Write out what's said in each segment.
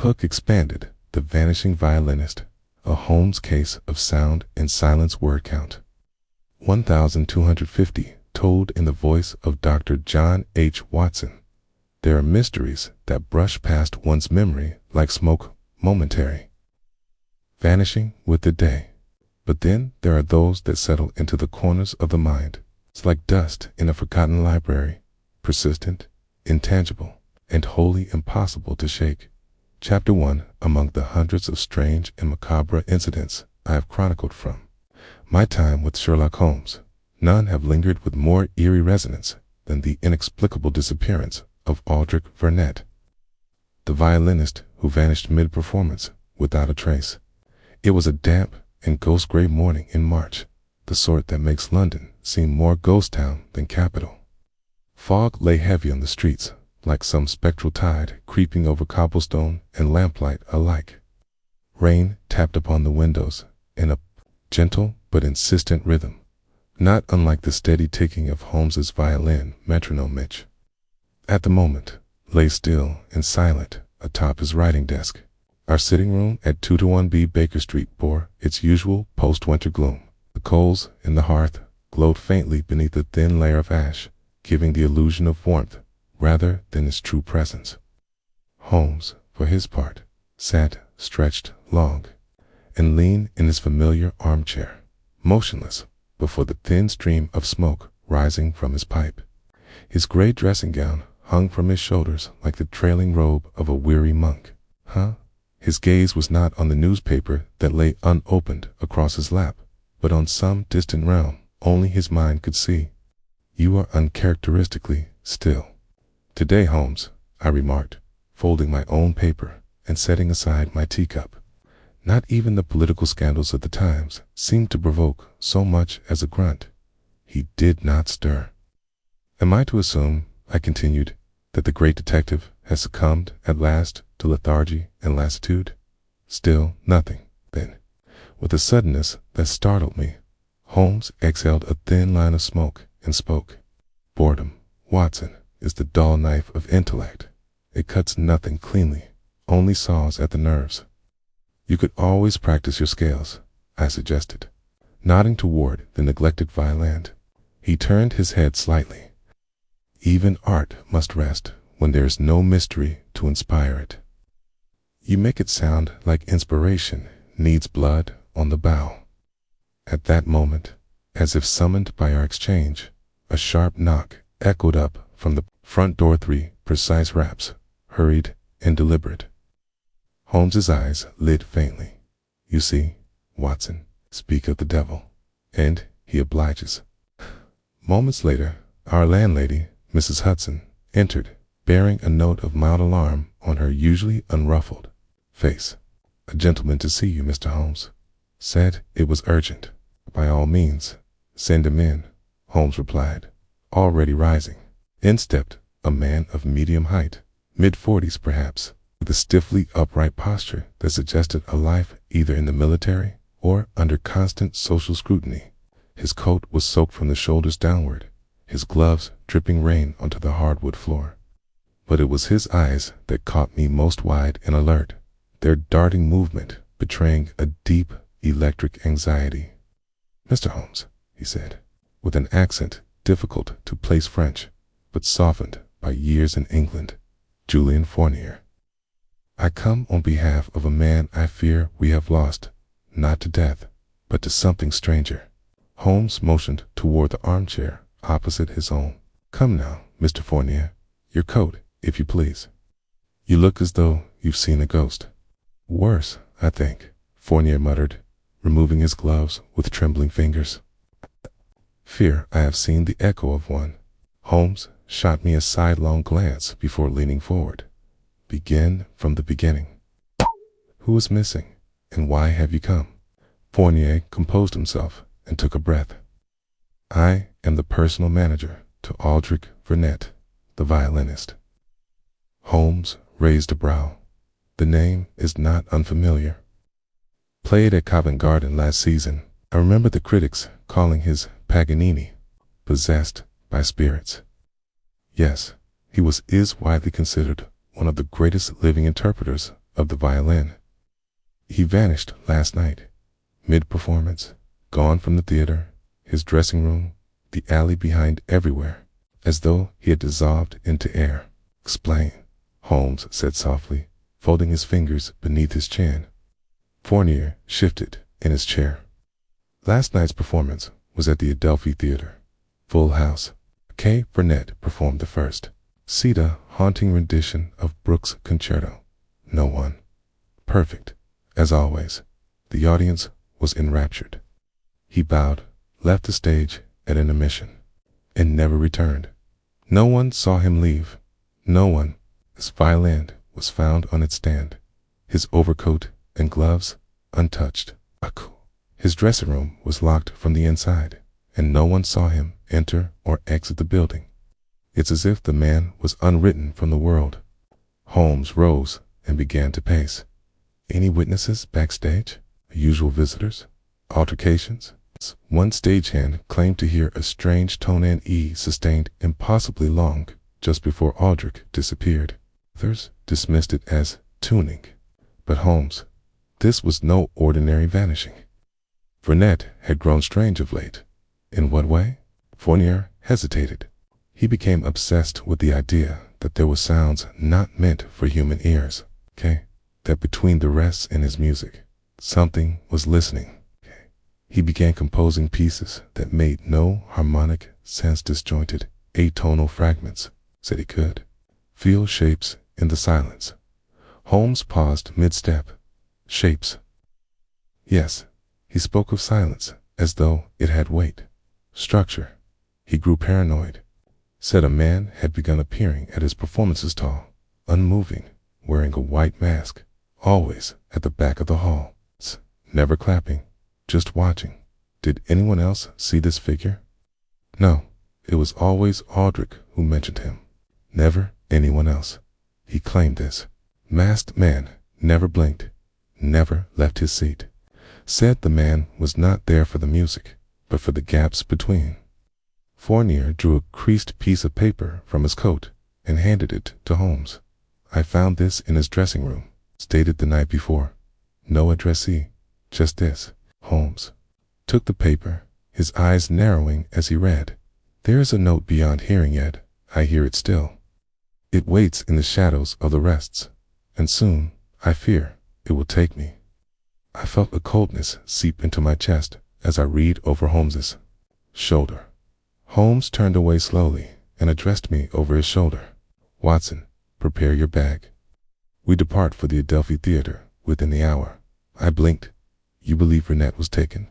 hook expanded. The Vanishing Violinist, a Holmes case of sound and silence word count. 1,250, told in the voice of Dr. John H. Watson. There are mysteries that brush past one's memory like smoke, momentary, vanishing with the day. But then there are those that settle into the corners of the mind. It's like dust in a forgotten library, persistent, intangible, and wholly impossible to shake. Chapter 1. Among the hundreds of strange and macabre incidents I have chronicled from my time with Sherlock Holmes, none have lingered with more eerie resonance than the inexplicable disappearance of Whodunit, the violinist who vanished mid-performance without a trace. It was a damp and ghost-gray morning in March, the sort that makes London seem more ghost town than capital. Fog lay heavy on the streets, like some spectral tide creeping over cobblestone and lamplight alike. Rain tapped upon the windows in a gentle but insistent rhythm, not unlike the steady ticking of Holmes's violin metronome Mitch. At the moment, lay still and silent atop his writing desk. Our sitting room at 221B Baker Street bore its usual post-winter gloom. The coals in the hearth glowed faintly beneath a thin layer of ash, giving the illusion of warmth rather than its true presence. Holmes, for his part, sat stretched long and lean in his familiar armchair, motionless before the thin stream of smoke rising from his pipe. His gray dressing gown hung from his shoulders like the trailing robe of a weary monk. His gaze was not on the newspaper that lay unopened across his lap, but on some distant realm only his mind could see. "You are uncharacteristically still today, Holmes," I remarked, folding my own paper and setting aside my teacup. Not even the political scandals of the times seemed to provoke so much as a grunt. He did not stir. "Am I to assume," I continued, "that the great detective has succumbed at last to lethargy and lassitude?" "Still nothing, then." With a suddenness that startled me, Holmes exhaled a thin line of smoke and spoke. "Boredom, Watson, is the dull knife of intellect. It cuts nothing cleanly, only saws at the nerves." "You could always practice your scales," I suggested, nodding toward the neglected violin. He turned his head slightly. "Even art must rest when there is no mystery to inspire it." "You make it sound like inspiration needs blood on the bow." At that moment, as if summoned by our exchange, a sharp knock echoed up from the front door. 3 precise raps, hurried and deliberate. Holmes's eyes lit faintly. "You see, Watson, speak of the devil, and he obliges." Moments later, our landlady, Mrs. Hudson, entered, bearing a note of mild alarm on her usually unruffled face. "A gentleman to see you, Mr. Holmes. Said it was urgent." "By all means, send him in," Holmes replied, already rising. In stepped a man of medium height, mid-40s perhaps, with a stiffly upright posture that suggested a life either in the military or under constant social scrutiny. His coat was soaked from the shoulders downward, his gloves dripping rain onto the hardwood floor. But it was his eyes that caught me most wide and alert, their darting movement betraying a deep, electric anxiety. "Mr. Holmes," he said, with an accent difficult to place French, but softened by years in England, "Julian Fournier. I come on behalf of a man I fear we have lost, not to death, but to something stranger." Holmes motioned toward the armchair opposite his own. "Come now, Mr. Fournier, your coat, if you please. You look as though you've seen a ghost." "Worse, I think," Fournier muttered, removing his gloves with trembling fingers. "Fear I have seen the echo of one." Holmes shot me a sidelong glance before leaning forward. "Begin from the beginning. Who is missing, and why have you come?" Fournier composed himself and took a breath. "I am the personal manager to Whodunit, the violinist." Holmes raised a brow. "The name is not unfamiliar. Played at Covent Garden last season. I remember the critics calling his Paganini possessed by spirits." "Yes, he is widely considered one of the greatest living interpreters of the violin. He vanished last night, mid-performance, gone from the theater, his dressing room, the alley behind, everywhere, as though he had dissolved into air. Explain, Holmes said softly, folding his fingers beneath his chin. Fournier shifted in his chair. Last night's performance was at the Adelphi Theater. Full house. Kay Burnett performed the first. Sita haunting rendition of Brooks' concerto. No one. Perfect, as always. The audience was enraptured. He bowed, left the stage at intermission, and never returned. No one saw him leave. No one. His violin was found on its stand, his overcoat and gloves untouched. His dressing room was locked from the inside, and no one saw him enter or exit the building. It's as if the man was unwritten from the world. Holmes rose and began to pace. Any witnesses backstage? Usual visitors? Altercations? One stagehand claimed to hear a strange tone sustained impossibly long just before Aldrich disappeared. Others dismissed it as tuning. But Holmes, this was no ordinary vanishing. Burnett had grown strange of late. In what way? Fournier hesitated. He became obsessed with the idea that there were sounds not meant for human ears. That between the rests in his music, something was listening. He began composing pieces that made no harmonic sense, disjointed, atonal fragments. Said he could feel shapes in the silence. Holmes paused mid-step. Shapes. Yes, he spoke of silence as though it had weight. Structure. He grew paranoid. Said a man had begun appearing at his performances, tall, unmoving, wearing a white mask, always at the back of the hall, never clapping, just watching. Did anyone else see this figure? No, it was always Aldrich who mentioned him. Never anyone else. He claimed this. Masked man never blinked, never left his seat. Said the man was not there for the music, but for the gaps between. Fournier drew a creased piece of paper from his coat and handed it to Holmes. I found this in his dressing room, stated the night before. No addressee, just this. Holmes took the paper, his eyes narrowing as he read. There is a note beyond hearing yet. I hear it still. It waits in the shadows of the rests, and soon, I fear, it will take me. I felt a coldness seep into my chest as I read over Holmes's shoulder. Holmes turned away slowly and addressed me over his shoulder. Watson, prepare your bag. We depart for the Adelphi Theater within the hour. I blinked. You believe Burnett was taken?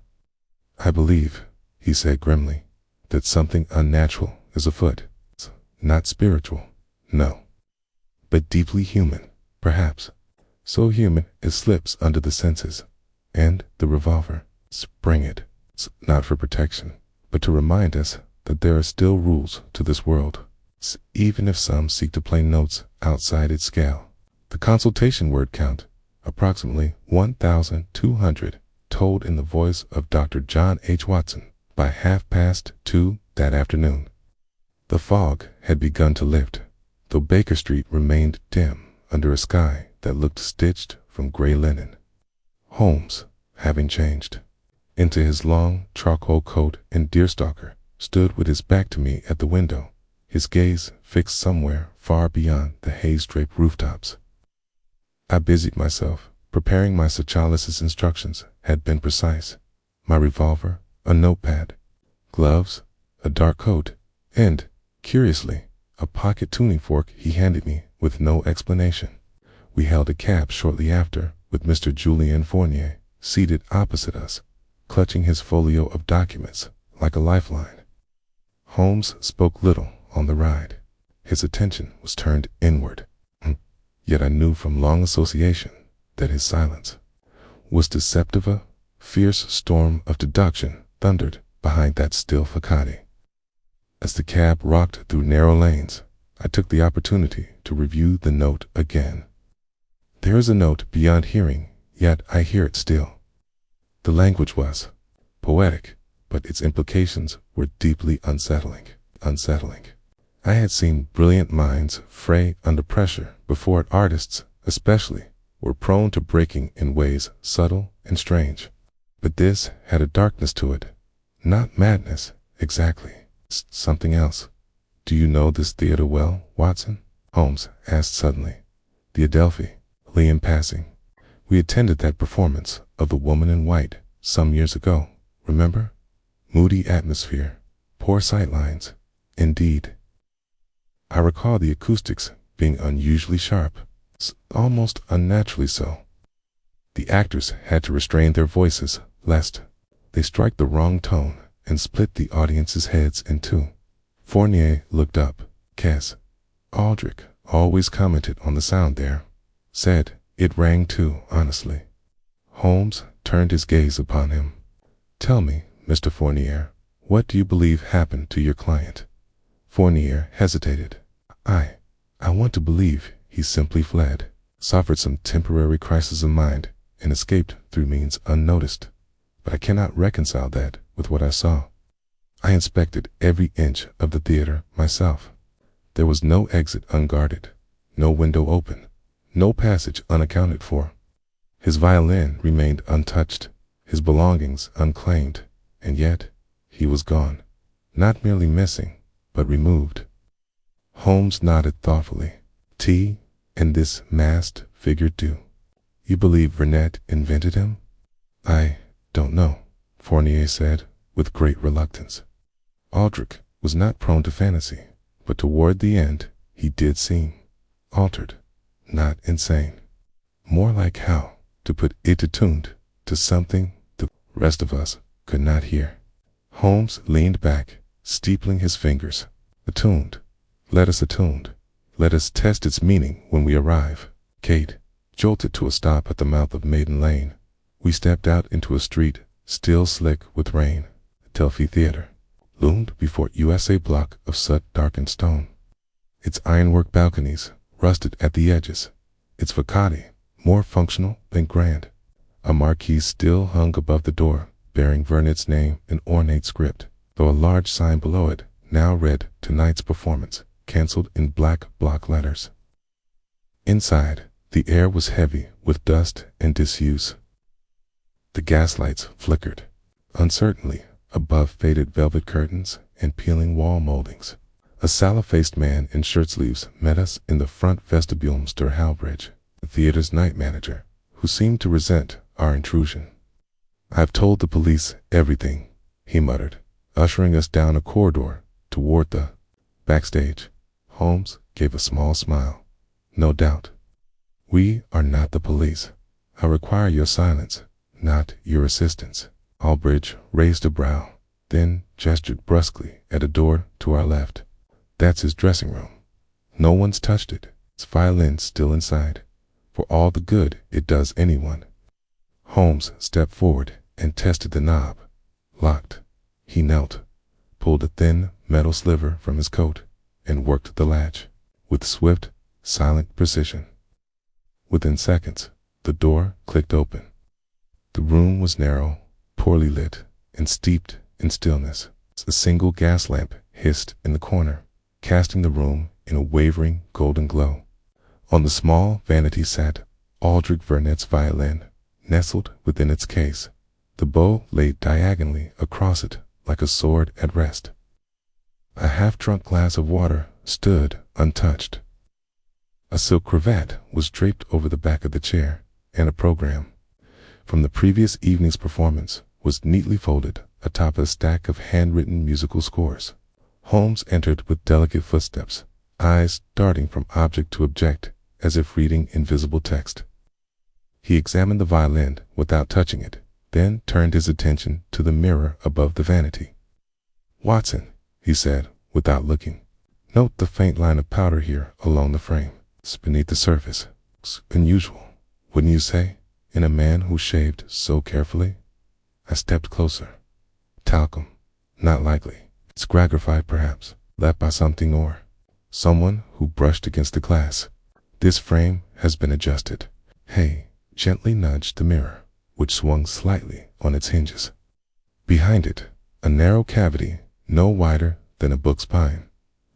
I believe, he said grimly, that something unnatural is afoot. Not spiritual, no, but deeply human, perhaps. So human it slips under the senses. And the revolver, bring it. It's not for protection, but to remind us that there are still rules to this world, even if some seek to play notes outside its scale. The consultation word count, approximately 1,200, told in the voice of Dr. John H. Watson by 2:30 that afternoon. The fog had begun to lift, though Baker Street remained dim under a sky that looked stitched from gray linen. Holmes, having changed into his long charcoal coat and deerstalker, stood with his back to me at the window, his gaze fixed somewhere far beyond the haze-draped rooftops. I busied myself, preparing. My Socialist's instructions had been precise. My revolver, a notepad, gloves, a dark coat, and, curiously, a pocket tuning fork he handed me with no explanation. We hailed a cab shortly after, with Mr. Julien Fournier seated opposite us, clutching his folio of documents like a lifeline. Holmes spoke little on the ride. His attention was turned inward. Yet I knew from long association that his silence was deceptive. A fierce storm of deduction thundered behind that still facade. As the cab rocked through narrow lanes, I took the opportunity to review the note again. There is a note beyond hearing, yet I hear it still. The language was poetic, but its implications were deeply unsettling. I had seen brilliant minds fray under pressure before, artists especially, were prone to breaking in ways subtle and strange. But this had a darkness to it. Not madness, exactly. Something else. Do you know this theater well, Watson? Holmes asked suddenly. The Adelphi, in passing. We attended that performance of The Woman in White some years ago, remember? Moody atmosphere, poor sightlines. Indeed. I recall the acoustics being unusually sharp, almost unnaturally so. The actors had to restrain their voices lest they strike the wrong tone and split the audience's heads in two. Fournier looked up. Cass, Aldrich always commented on the sound there. Said it rang too, honestly. Holmes turned his gaze upon him. Tell me, Mr. Fournier, what do you believe happened to your client? Fournier hesitated. I want to believe he simply fled, suffered some temporary crisis of mind, and escaped through means unnoticed. But I cannot reconcile that with what I saw. I inspected every inch of the theater myself. There was no exit unguarded, no window open, no passage unaccounted for. His violin remained untouched, his belongings unclaimed, and yet he was gone, not merely missing, but removed. Holmes nodded thoughtfully. T. and this masked figure do. You believe Vernet invented him? I don't know, Fournier said, with great reluctance. Aldrich was not prone to fantasy, but toward the end he did seem altered, not insane. More like how, to put it attuned to something the rest of us could not hear. Holmes leaned back, steepling his fingers. Attuned. Let us attuned. Let us test its meaning when we arrive. Kate jolted to a stop at the mouth of Maiden Lane. We stepped out into a street, still slick with rain. The Adelphi Theater loomed before USA block of soot darkened stone. Its ironwork balconies rusted at the edges. Its facade more functional than grand. A marquise still hung above the door, bearing Vernet's name in ornate script, though a large sign below it now read tonight's performance, cancelled in black block letters. Inside, the air was heavy with dust and disuse. The gaslights flickered uncertainly above faded velvet curtains and peeling wall moldings. A sallow-faced man in shirt-sleeves met us in the front vestibule. Mr. Halbridge, the theater's night manager, who seemed to resent our intrusion. I've told the police everything, he muttered, ushering us down a corridor toward the backstage. Holmes gave a small smile. No doubt. We are not the police. I require your silence, not your assistance. Halbridge raised a brow, then gestured brusquely at a door to our left. That's his dressing room. No one's touched it. His violin's still inside, for all the good it does anyone. Holmes stepped forward and tested the knob. Locked. He knelt, pulled a thin metal sliver from his coat, and worked the latch with swift, silent precision. Within seconds, the door clicked open. The room was narrow, poorly lit, and steeped in stillness. A single gas lamp hissed in the corner, casting the room in a wavering golden glow. On the small vanity sat Aldrich Vernet's violin, nestled within its case, the bow laid diagonally across it like a sword at rest. A half-drunk glass of water stood untouched. A silk cravat was draped over the back of the chair, and a program from the previous evening's performance was neatly folded atop a stack of handwritten musical scores. Holmes entered with delicate footsteps, eyes darting from object to object as if reading invisible text. He examined the violin without touching it, then turned his attention to the mirror above the vanity. Watson, he said, without looking, note the faint line of powder here along the frame. It's beneath the surface. It's unusual, wouldn't you say, in a man who shaved so carefully? I stepped closer. Talcum. Not likely. It's scragrified perhaps, left by something or someone who brushed against the glass. This frame has been adjusted. Hay gently nudged the mirror, which swung slightly on its hinges. Behind it, a narrow cavity no wider than a book's spine.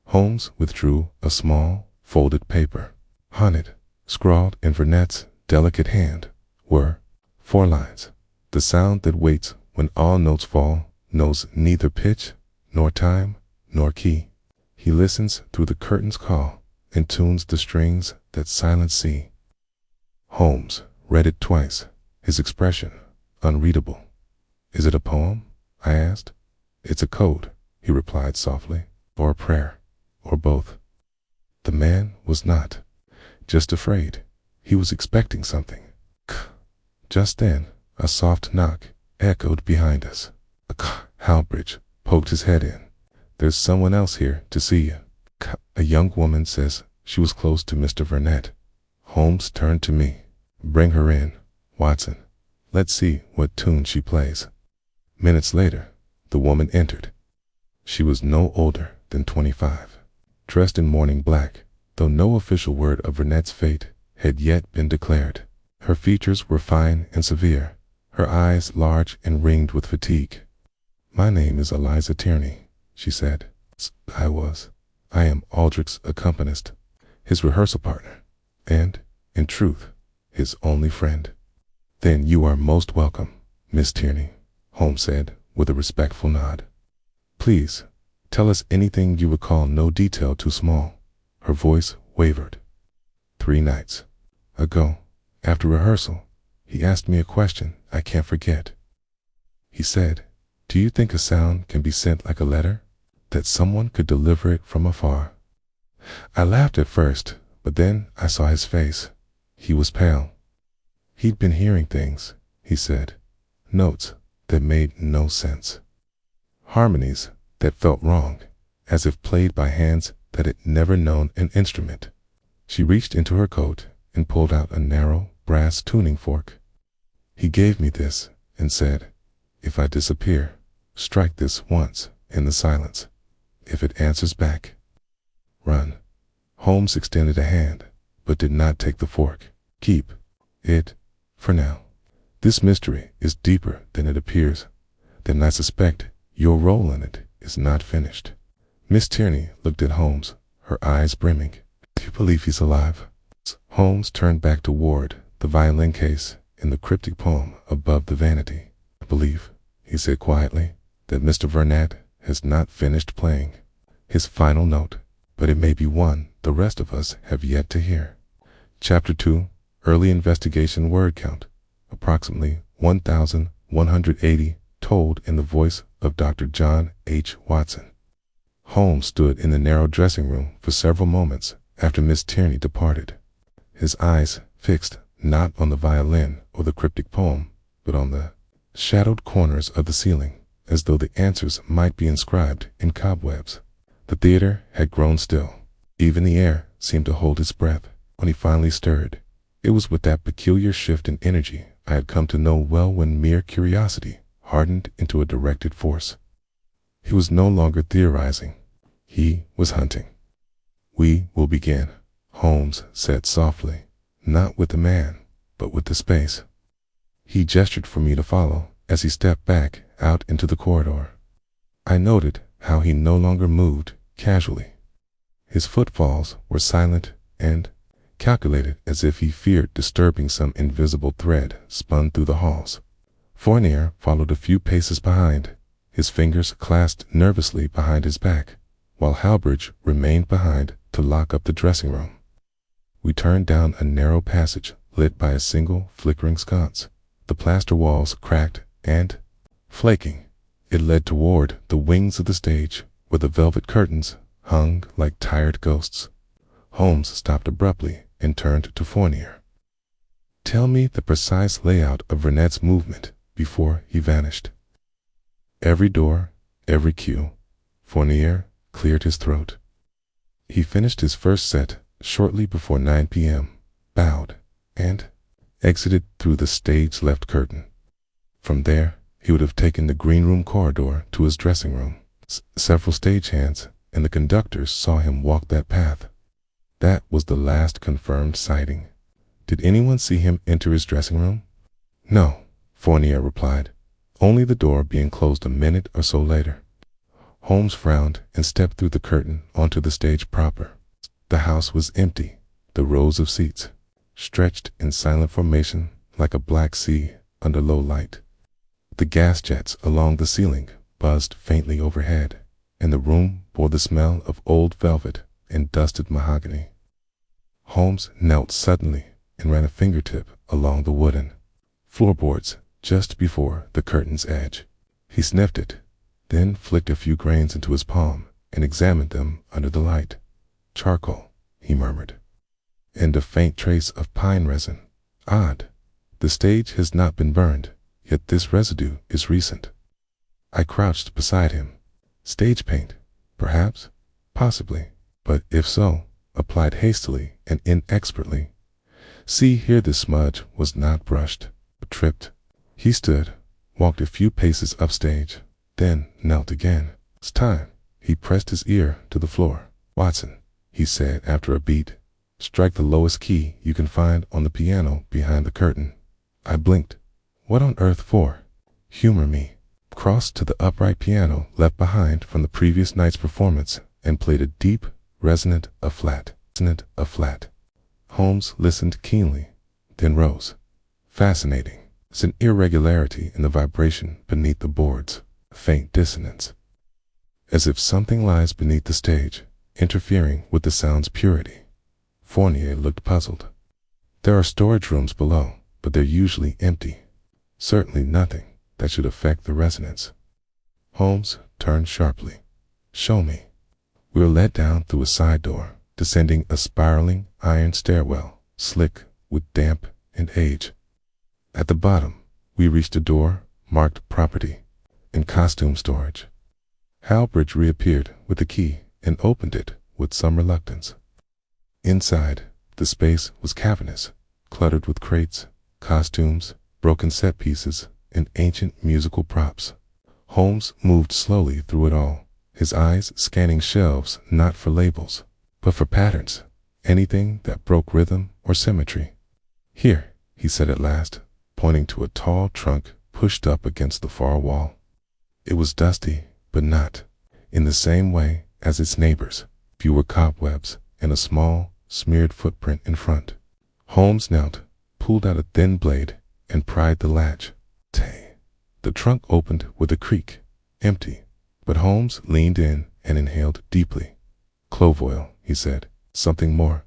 Holmes withdrew a small, folded paper. On it, scrawled in Vernet's delicate hand were 4 lines. The sound that waits when all notes fall, knows neither pitch, nor time, nor key. He listens through the curtain's call, and tunes the strings that silence see. Holmes read it twice, his expression unreadable. Is it a poem? I asked. It's a code, he replied softly, or a prayer, or both. The man was not just afraid. He was expecting something. Just then, a soft knock echoed behind us. Halbridge poked his head in. There's someone else here to see you. A young woman says she was close to Mr. Whodunit. Holmes turned to me. Bring her in, Watson. Let's see what tune she plays. Minutes later, the woman entered. She was no older than 25, dressed in mourning black, though no official word of Whodunit's fate had yet been declared. Her features were fine and severe, her eyes large and ringed with fatigue. My name is Eliza Tierney, she said. I am Aldrich's accompanist, his rehearsal partner, and, in truth, his only friend. Then you are most welcome, Miss Tierney, Holmes said, with a respectful nod. Please, tell us anything you recall, no detail too small. Her voice wavered. 3 nights ago, after rehearsal, he asked me a question I can't forget. He said, do you think a sound can be sent like a letter, that someone could deliver it from afar? I laughed at first, but then I saw his face. He was pale. He'd been hearing things, he said, notes that made no sense, harmonies that felt wrong, as if played by hands that had never known an instrument. She reached into her coat and pulled out a narrow brass tuning fork. He gave me this and said, if I disappear, strike this once in the silence. If it answers back, run. Holmes extended a hand, but did not take the fork. Keep it for now. This mystery is deeper than it appears, then I suspect your role in it is not finished. Miss Tierney looked at Holmes, her eyes brimming. Do you believe he's alive? Holmes turned back toward the violin case in the cryptic poem above the vanity. I believe, he said quietly, that Mr. Whodunit has not finished playing his final note, but it may be one the rest of us have yet to hear. Chapter 2, Early Investigation Word Count, approximately 1,180, told in the voice of Dr. John H. Watson. Holmes stood in the narrow dressing room for several moments after Miss Tierney departed, his eyes fixed not on the violin or the cryptic poem, but on the shadowed corners of the ceiling, as though the answers might be inscribed in cobwebs. The theater had grown still. Even the air seemed to hold its breath. When he finally stirred, it was with that peculiar shift in energy I had come to know well when mere curiosity hardened into a directed force. He was no longer theorizing. He was hunting. We will begin, Holmes said softly, not with the man, but with the space. He gestured for me to follow as he stepped back out into the corridor. I noted how he no longer moved casually. His footfalls were silent and calculated, as if he feared disturbing some invisible thread spun through the halls. Fournier followed a few paces behind, his fingers clasped nervously behind his back, while Halbridge remained behind to lock up the dressing room. We turned down a narrow passage lit by a single flickering sconce. The plaster walls cracked and, flaking, it led toward the wings of the stage, where the velvet curtains hung like tired ghosts. Holmes stopped abruptly and turned to Fournier. Tell me the precise layout of Whodunit's movement before he vanished. Every door, every cue. Fournier cleared his throat. He finished his first set shortly before 9 p.m., bowed, and exited through the stage left curtain. From there, he would have taken the green room corridor to his dressing room. Several stagehands and the conductors saw him walk that path. That was the last confirmed sighting. Did anyone see him enter his dressing room? No, Fournier replied, only the door being closed a minute or so later. Holmes frowned and stepped through the curtain onto the stage proper. The house was empty. The rows of seats, stretched in silent formation like a black sea under low light. The gas jets along the ceiling buzzed faintly overhead, and the room bore the smell of old velvet and dusted mahogany. Holmes knelt suddenly and ran a fingertip along the wooden floorboards just before the curtain's edge. He sniffed it, then flicked a few grains into his palm and examined them under the light. "Charcoal," he murmured, "and a faint trace of pine resin. Odd. The stage has not been burned, yet this residue is recent." I crouched beside him. Stage paint, perhaps, possibly, but if so, applied hastily and inexpertly. See here, this smudge was not brushed, but tripped. He stood, walked a few paces upstage, then knelt again. "It's time." He pressed his ear to the floor. "Watson," he said after a beat, "strike the lowest key you can find on the piano behind the curtain." I blinked. What on earth for? Humor me. Crossed to the upright piano left behind from the previous night's performance and played a deep, resonant A-flat. Holmes listened keenly, then rose. Fascinating. It's an irregularity in the vibration beneath the boards, a faint dissonance, as if something lies beneath the stage, interfering with the sound's purity. Fournier looked puzzled. "There are storage rooms below, but they're usually empty. Certainly nothing that should affect the resonance." Holmes turned sharply. "Show me." We were led down through a side door, descending a spiraling iron stairwell, slick with damp and age. At the bottom, we reached a door marked "Property" and "Costume Storage." Halbridge reappeared with the key and opened it with some reluctance. Inside, the space was cavernous, cluttered with crates, costumes, broken set pieces, and ancient musical props. Holmes moved slowly through it all, his eyes scanning shelves not for labels, but for patterns, anything that broke rhythm or symmetry. "Here," he said at last, pointing to a tall trunk pushed up against the far wall. It was dusty, but not in the same way as its neighbors. Fewer cobwebs and a small, smeared footprint in front. Holmes knelt, pulled out a thin blade, and pried the latch. The trunk opened with a creak, empty, but Holmes leaned in and inhaled deeply. "Clove oil," he said, "something more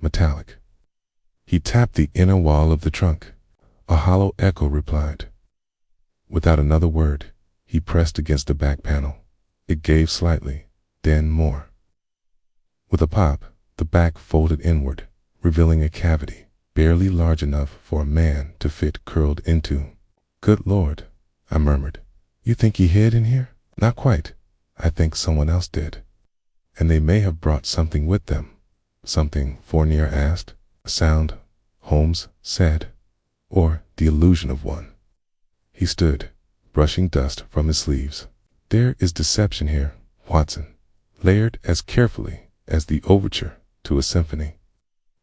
metallic." He tapped the inner wall of the trunk. A hollow echo replied. Without another word, he pressed against the back panel. It gave slightly, then more. With a pop, the back folded inward, revealing a cavity barely large enough for a man to fit curled into. "Good Lord," I murmured. "You think he hid in here?" "Not quite. I think someone else did. And they may have brought something with them." "Something?" Fournier asked. "A sound," Holmes said, "or the illusion of one." He stood, brushing dust from his sleeves. "There is deception here, Watson, layered as carefully as the overture to a symphony.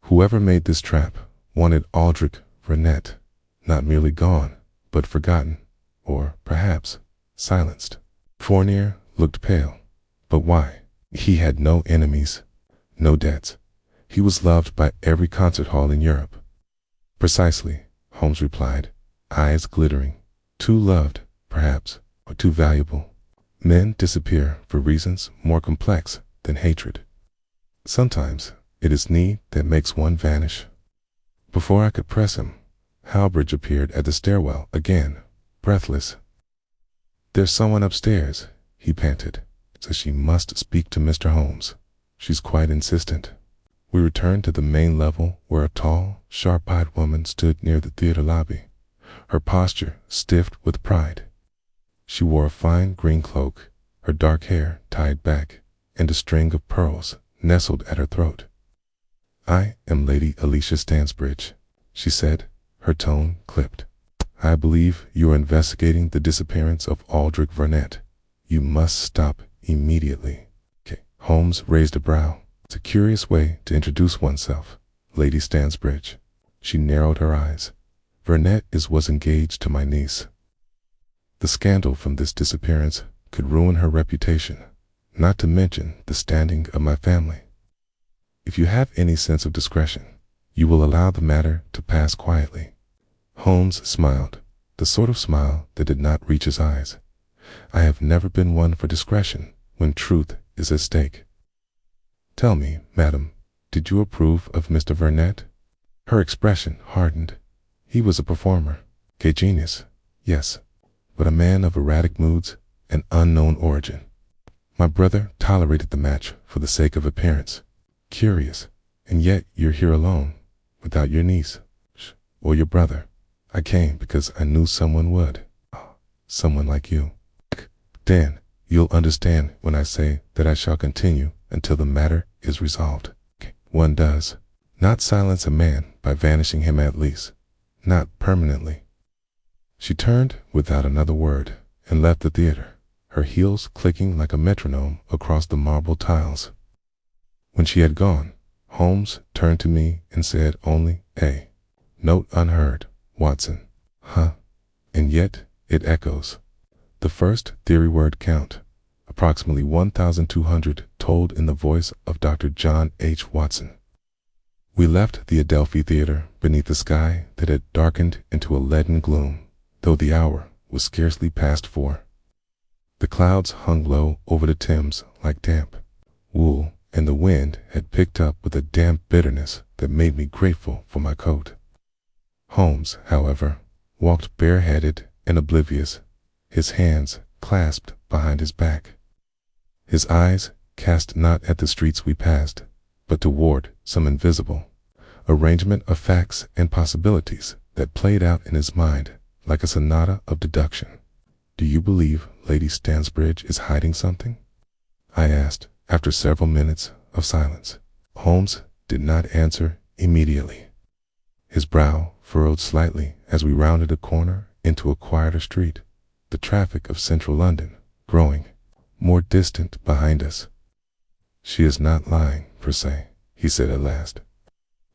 Whoever made this trap wanted Aldrich Whodunit not merely gone, but forgotten, or perhaps silenced." Fournier looked pale. "But why? He had no enemies, no debts. He was loved by every concert hall in Europe." "Precisely," Holmes replied, eyes glittering. "Too loved, perhaps, or too valuable. Men disappear for reasons more complex than hatred. Sometimes it is need that makes one vanish." Before I could press him, Halbridge appeared at the stairwell again, breathless. "There's someone upstairs," he panted. "Says she must speak to Mr. Holmes. She's quite insistent." We returned to the main level where a tall, sharp-eyed woman stood near the theater lobby, her posture stiff with pride. She wore a fine green cloak, her dark hair tied back, and a string of pearls nestled at her throat. "I am Lady Alicia Stansbridge," she said, her tone clipped. "I believe you are investigating the disappearance of Aldrich Whodunit. You must stop immediately." Holmes raised a brow. "It's a curious way to introduce oneself, Lady Stansbridge." She narrowed her eyes. "Whodunit was engaged to my niece. The scandal from this disappearance could ruin her reputation, not to mention the standing of my family. If you have any sense of discretion, You will allow the matter to pass quietly. Holmes smiled, the sort of smile that did not reach his eyes. I have never been one for discretion when truth is at stake. Tell me, madam, did you approve of Mr. Whodunit? Her expression hardened. He was a performer, a genius, yes, but a man of erratic moods and unknown origin. My brother tolerated the match for the sake of appearance. Curious, and yet you're here alone, without your niece, or your brother. I came because I knew someone would. Someone like you. Dan, you'll understand when I say that I shall continue until the matter is resolved. One does not silence a man by vanishing him, at least, not permanently. She turned without another word and left the theater, her heels clicking like a metronome across the marble tiles. When she had gone, Holmes turned to me and said only, "A note unheard, Watson." Huh? And yet it echoes. The first theory word count, approximately 1,200, told in the voice of Dr. John H. Watson. We left the Adelphi Theater beneath a sky that had darkened into a leaden gloom, though the hour was scarcely past 4. The clouds hung low over the Thames like damp wool, and the wind had picked up with a damp bitterness that made me grateful for my coat. Holmes, however, walked bareheaded and oblivious, his hands clasped behind his back. His eyes cast not at the streets we passed, but toward some invisible arrangement of facts and possibilities that played out in his mind like a sonata of deduction. "Do you believe Lady Stansbridge is hiding something?" I asked after several minutes of silence. Holmes did not answer immediately. His brow furrowed slightly as we rounded a corner into a quieter street, the traffic of central London growing more distant behind us. "She is not lying, per se," he said at last.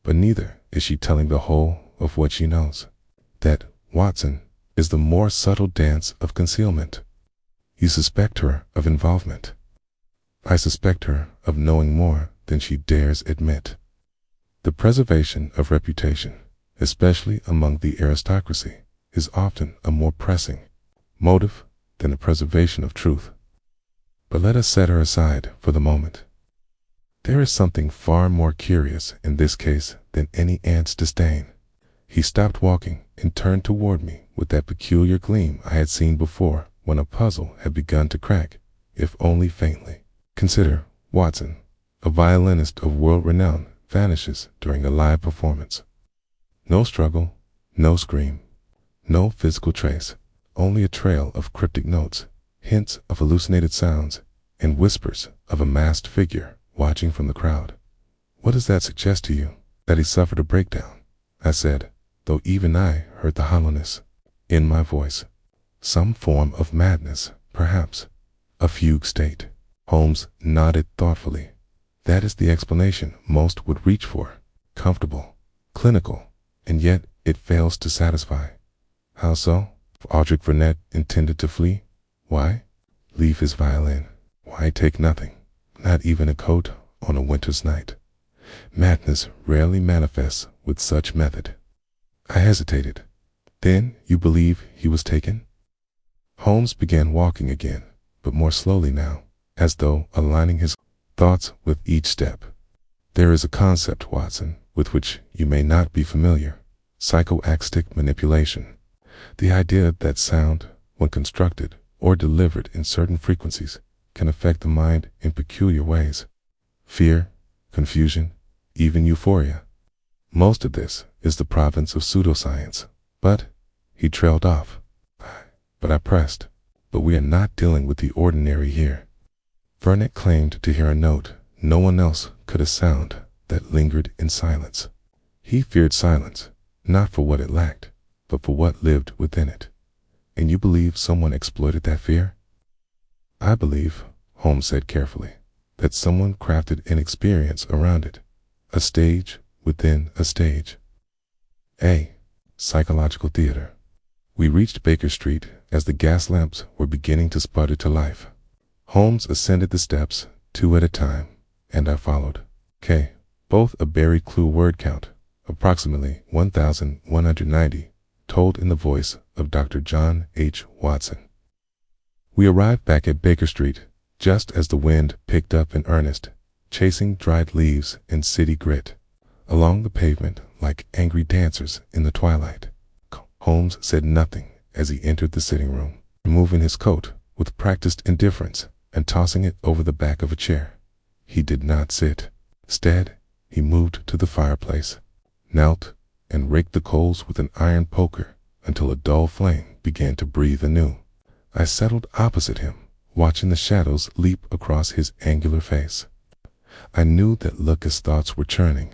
"But neither is she telling the whole of what she knows. That, Watson, is the more subtle dance of concealment. You suspect her of involvement. I suspect her of knowing more than she dares admit. The preservation of reputation, especially among the aristocracy, is often a more pressing motive than the preservation of truth. But let us set her aside for the moment. There is something far more curious in this case than any ant's disdain." He stopped walking and turned toward me with that peculiar gleam I had seen before when a puzzle had begun to crack, if only faintly. "Consider, Watson, a violinist of world renown vanishes during a live performance. No struggle, no scream, no physical trace, only a trail of cryptic notes, hints of hallucinated sounds, and whispers of a masked figure watching from the crowd. What does that suggest to you?" "That he suffered a breakdown," I said, though even I heard the hollowness in my voice. "Some form of madness, perhaps. A fugue state." Holmes nodded thoughtfully. "That is the explanation most would reach for. Comfortable, clinical, and yet it fails to satisfy." "How so?" "Aldrich Whodunit intended to flee. Why? Leave his violin. Why take nothing, not even a coat on a winter's night? Madness rarely manifests with such method." I hesitated. "Then you believe he was taken?" Holmes began walking again, but more slowly now, as though aligning his thoughts with each step. "There is a concept, Watson, with which you may not be familiar: psychoacoustic manipulation. The idea that sound, when constructed or delivered in certain frequencies, can affect the mind in peculiar ways. Fear, confusion, even euphoria. Most of this is the province of pseudoscience." "But," he trailed off. But I pressed, "But we are not dealing with the ordinary here." Whodunit claimed to hear a note no one else could, a sound that lingered in silence. He feared silence, not for what it lacked, but for what lived within it. "And you believe someone exploited that fear?" "I believe," Holmes said carefully, "that someone crafted an experience around it, a stage within a stage. A psychological theater." We reached Baker Street as the gas lamps were beginning to sputter to life. Holmes ascended the steps, 2 at a time, and I followed. "K, both a buried clue word count, approximately 1190, told in the voice of Dr. John H. Watson. We arrived back at Baker Street just as the wind picked up in earnest, chasing dried leaves and city grit along the pavement like angry dancers in the twilight. Holmes said nothing as he entered the sitting room, removing his coat with practiced indifference and tossing it over the back of a chair. He did not sit. Instead, he moved to the fireplace, knelt, and raked the coals with an iron poker until a dull flame began to breathe anew. I settled opposite him, watching the shadows leap across his angular face. I knew that look as thoughts were churning,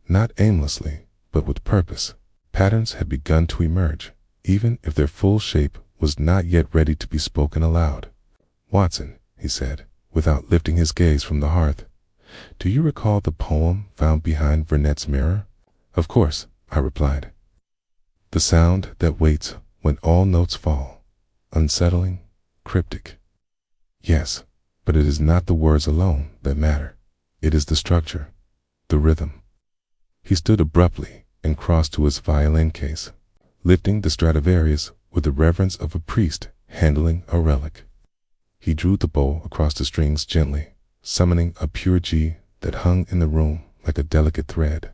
not aimlessly, but with purpose. Patterns had begun to emerge, even if their full shape was not yet ready to be spoken aloud. "Watson," he said, without lifting his gaze from the hearth, "do you recall the poem found behind Vernet's mirror?" "Of course," I replied. "The sound that waits when all notes fall, unsettling, cryptic." "Yes, but it is not the words alone that matter. It is the structure, the rhythm." He stood abruptly and crossed to his violin case, lifting the Stradivarius with the reverence of a priest handling a relic. He drew the bow across the strings gently, summoning a pure G that hung in the room like a delicate thread.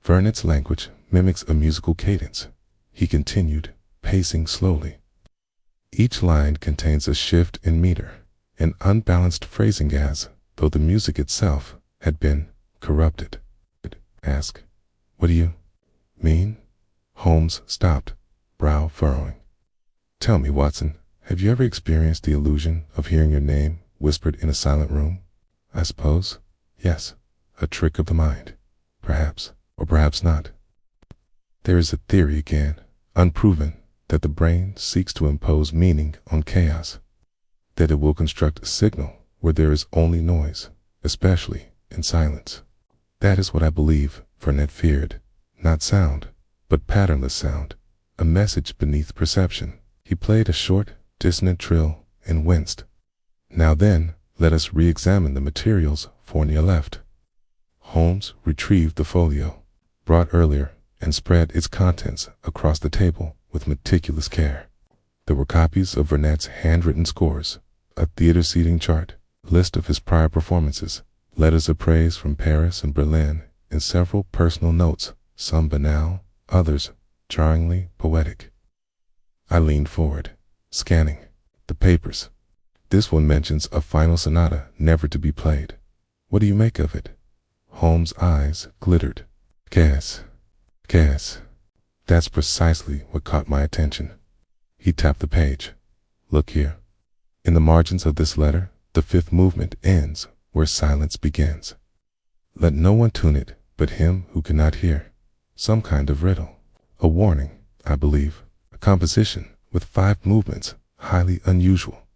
"Vernet's language mimics a musical cadence," he continued, pacing slowly. "Each line contains a shift in meter, an unbalanced phrasing as though the music itself had been corrupted." "Ask, what do you mean?" Holmes stopped, brow furrowing. "Tell me, Watson, have you ever experienced the illusion of hearing your name whispered in a silent room?" "I suppose, yes. A trick of the mind, perhaps, or perhaps not. There is a theory again, unproven, that the brain seeks to impose meaning on chaos, that it will construct a signal where there is only noise, especially in silence. That is what I believe Vernet feared, not sound, but patternless sound, a message beneath perception." He played a short, dissonant trill and winced. "Now then, let us re-examine the materials Fournier left." Holmes retrieved the folio, brought earlier, and spread its contents across the table with meticulous care. There were copies of Vernet's handwritten scores, a theater seating chart, a list of his prior performances, letters of praise from Paris and Berlin, and several personal notes, some banal, others jarringly poetic. I leaned forward, scanning the papers. "This one mentions a final sonata never to be played. What do you make of it?" Holmes' eyes glittered. Guess. That's precisely what caught my attention." He tapped the page. "Look here. In the margins of this letter, the fifth movement ends where silence begins. Let no one tune it but him who cannot hear. Some kind of riddle. A warning, I believe. A composition with 5 movements, highly unusual.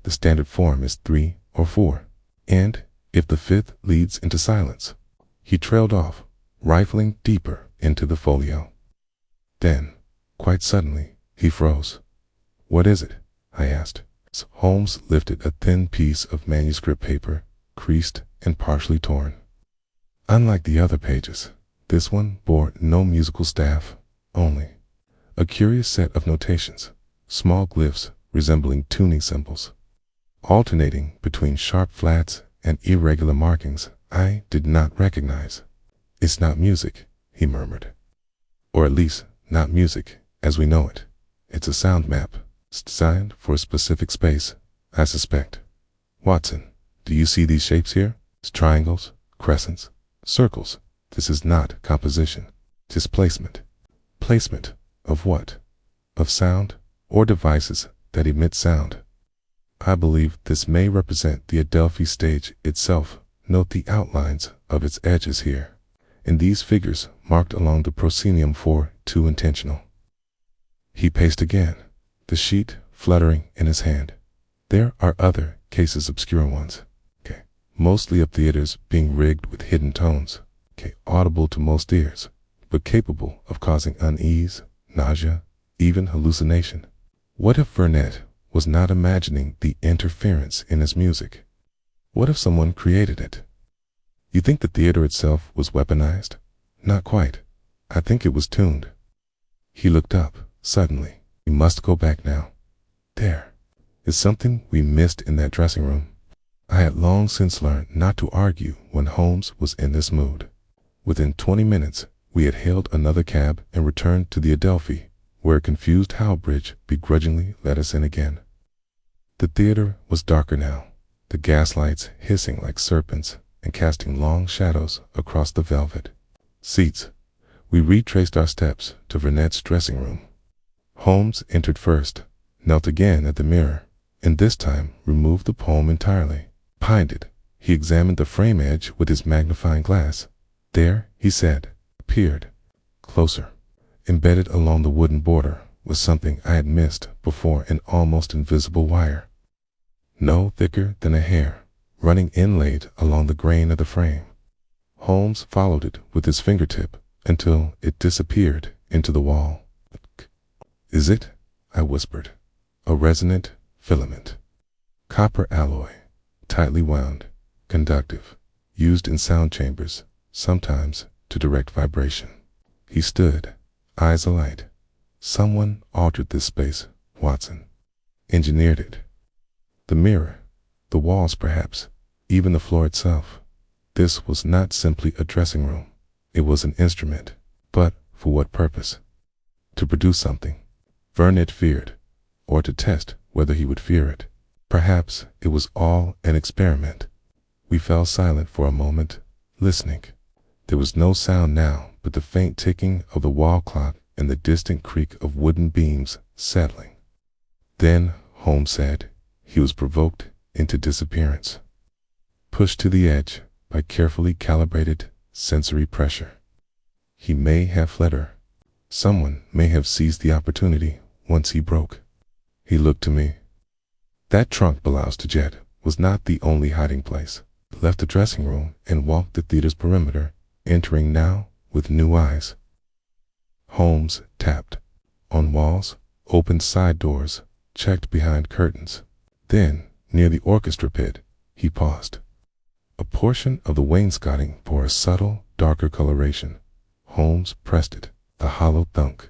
The standard form is 3 or 4. And if the 5th leads into silence." He trailed off, rifling deeper into the folio. Then, quite suddenly, he froze. "What is it?" I asked. Holmes lifted a thin piece of manuscript paper, creased and partially torn. Unlike the other pages, this one bore no musical staff, only a curious set of notations, small glyphs resembling tuning symbols, alternating between sharp flats and irregular markings I did not recognize. "It's not music," he murmured. "Or at least, not music as we know it. It's a sound map, designed for a specific space, I suspect. Watson, do you see these shapes here? It's triangles, crescents, circles. This is not composition. It's placement." "Placement of what? Of sound, or devices that emit sound?" "I believe this may represent the Adelphi stage itself. Note the outlines of its edges here, and these figures marked along the proscenium for 2 intentional." He paced again, the sheet fluttering in his hand. "There are other cases, obscure ones, mostly of theaters being rigged with hidden tones, audible to most ears, but capable of causing unease, nausea, even hallucination. What if Vernet was not imagining the interference in his music? What if someone created it? You think the theater itself was weaponized? Not quite. I think it was tuned. He looked up, suddenly. We must go back now. There is something we missed in that dressing room. I had long since learned not to argue when Holmes was in this mood. Within 20 minutes, we had hailed another cab and returned to the Adelphi, where a confused Howbridge begrudgingly let us in again. The theater was darker now, the gaslights hissing like serpents and casting long shadows across the velvet seats. We retraced our steps to Vernet's dressing room. Holmes entered first, knelt again at the mirror, and this time removed the poem entirely. Behind it, he examined the frame edge with his magnifying glass. There, he said, appeared, closer, embedded along the wooden border, was something I had missed before, an almost invisible wire, no thicker than a hair, running inlaid along the grain of the frame. Holmes followed it with his fingertip until it disappeared into the wall. Is it? I whispered. A resonant filament. Copper alloy, tightly wound, conductive, used in sound chambers, sometimes to direct vibration. He stood, eyes alight. Someone altered this space, Watson. Engineered it. The mirror, the walls perhaps, even the floor itself. This was not simply a dressing room. It was an instrument. But for what purpose? To produce something Whodunit feared, or to test whether he would fear it. Perhaps it was all an experiment. We fell silent for a moment, listening. There was no sound now but the faint ticking of the wall clock and the distant creak of wooden beams settling. Then Holmes said he was provoked into disappearance, pushed to the edge by carefully calibrated sensory pressure. He may have fled her. Someone may have seized the opportunity once he broke. He looked to me. That trunk belongs to Jet was not the only hiding place. Left the dressing room and walked the theater's perimeter, entering now with new eyes. Holmes tapped on walls, opened side doors, checked behind curtains. Then, near the orchestra pit, he paused. A portion of the wainscoting bore a subtle, darker coloration. Holmes pressed it, a hollow thunk.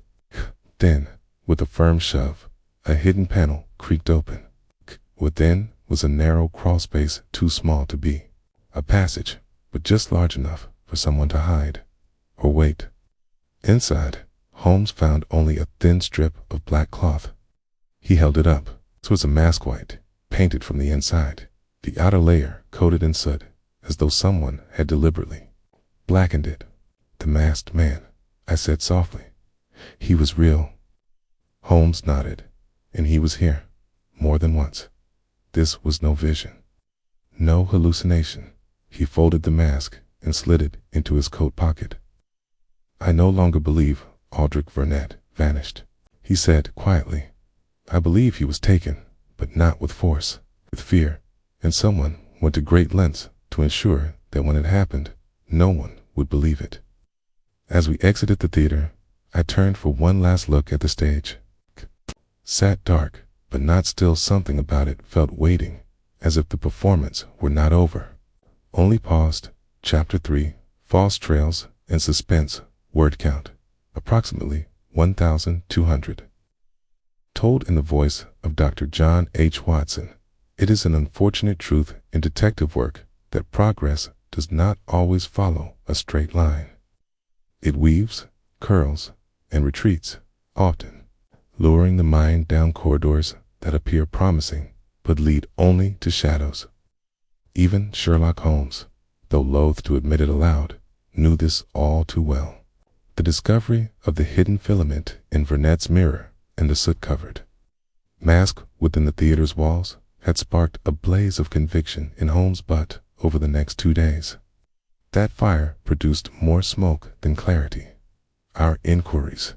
Then, with a firm shove, a hidden panel creaked open. Within was a narrow crawl space too small to be a passage, but just large enough for someone to hide or wait. Inside, Holmes found only a thin strip of black cloth. He held it up. This was a mask white, painted from the inside, the outer layer coated in soot, as though someone had deliberately blackened it. The masked man, I said softly. He was real. Holmes nodded, and he was here, more than once. This was no vision, no hallucination. He folded the mask and slid it into his coat pocket. I no longer believe Aldrich Whodunit vanished, he said quietly. I believe he was taken, but not with force, with fear, and someone went to great lengths to ensure that when it happened, no one would believe it. As we exited the theater, I turned for one last look at the stage. Sat dark, but not still. Something about it felt waiting, as if the performance were not over. Only paused. Chapter 3, False Trails and Suspense. Word count, approximately 1,200. Told in the voice of Dr. John H. Watson, it is an unfortunate truth in detective work that progress does not always follow a straight line. It weaves, curls, and retreats, often, luring the mind down corridors that appear promising but lead only to shadows. Even Sherlock Holmes, though loath to admit it aloud, knew this all too well. The discovery of the hidden filament in Whodunit's mirror and the soot-covered mask within the theater's walls had sparked a blaze of conviction in Holmes' butt over the next 2 days. That fire produced more smoke than clarity. Our inquiries,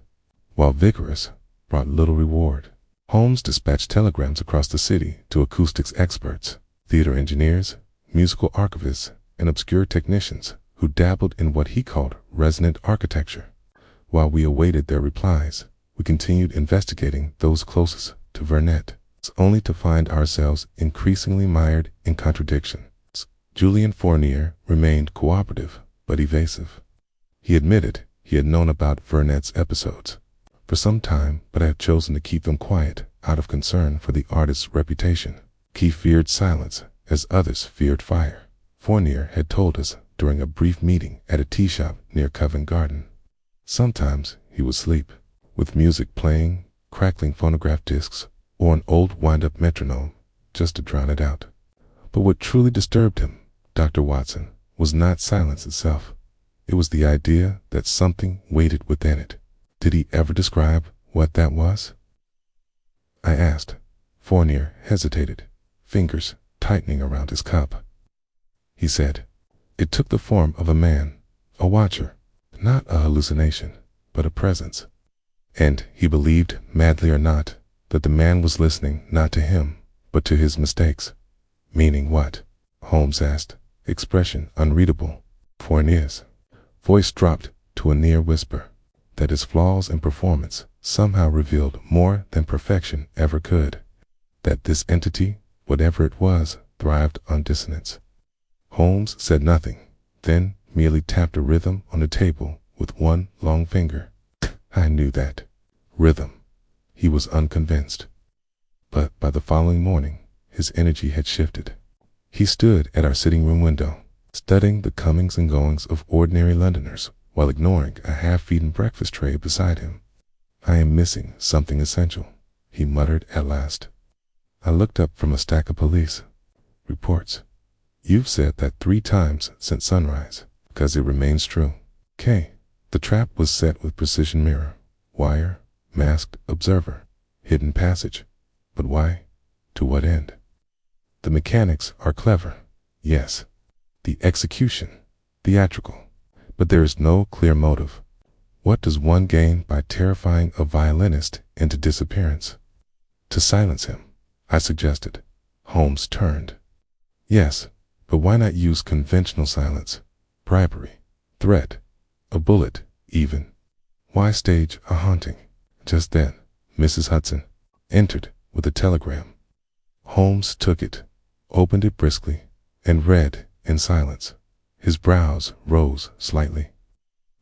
while vigorous, brought little reward. Holmes dispatched telegrams across the city to acoustics experts, theater engineers, musical archivists, and obscure technicians who dabbled in what he called resonant architecture. While we awaited their replies, we continued investigating those closest to Whodunit, only to find ourselves increasingly mired in contradiction. Julien Fournier remained cooperative but evasive. He admitted He had known about Whodunit's episodes for some time, but had chosen to keep them quiet out of concern for the artist's reputation. He feared silence as others feared fire, Fournier had told us during a brief meeting at a tea shop near Covent Garden. Sometimes he would sleep, with music playing, crackling phonograph discs, or an old wind-up metronome, just to drown it out. But what truly disturbed him, Dr. Watson, was not silence itself. It was the idea that something waited within it. Did he ever describe what that was? I asked. Fournier hesitated, fingers tightening around his cup. He said, "It took the form of a man, a watcher, not a hallucination, but a presence." And he believed, madly or not, that the man was listening not to him, but to his mistakes. Meaning what? Holmes asked, expression unreadable. Fournier's voice dropped to a near whisper, that his flaws in performance somehow revealed more than perfection ever could. That this entity, whatever it was, thrived on dissonance. Holmes said nothing, then merely tapped a rhythm on the table with one long finger. I knew that. Rhythm. He was unconvinced. But by the following morning, his energy had shifted. He stood at our sitting room window, studying the comings and goings of ordinary Londoners while ignoring a half-eaten breakfast tray beside him. "I am missing something essential," he muttered at last. I looked up from a stack of police reports. "You've said that 3 times since sunrise, because it remains true." K. The trap was set with precision mirror, wire, masked observer, hidden passage. But why? To what end? The mechanics are clever, yes. The execution, theatrical. But there is no clear motive. What does one gain by terrifying a violinist into disappearance? To silence him, I suggested. Holmes turned. Yes, but why not use conventional silence? Bribery, threat, a bullet, even. Why stage a haunting? Just then, Mrs. Hudson entered with a telegram. Holmes took it, opened it briskly, and read in silence. His brows rose slightly.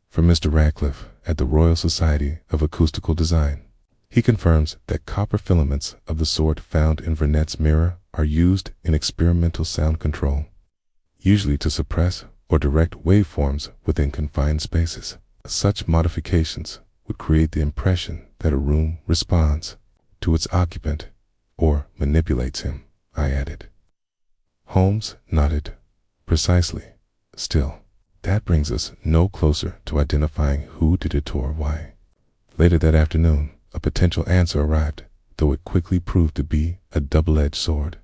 "For Mr. Radcliffe at the Royal Society of Acoustical Design. He confirms that copper filaments of the sort found in Whodunit's mirror are used in experimental sound control, usually to suppress or direct waveforms within confined spaces. Such modifications would create the impression that a room responds to its occupant or manipulates him," I added. Holmes nodded. "Precisely. Still, that brings us no closer to identifying who did it or why." Later that afternoon, a potential answer arrived, though it quickly proved to be a double-edged sword.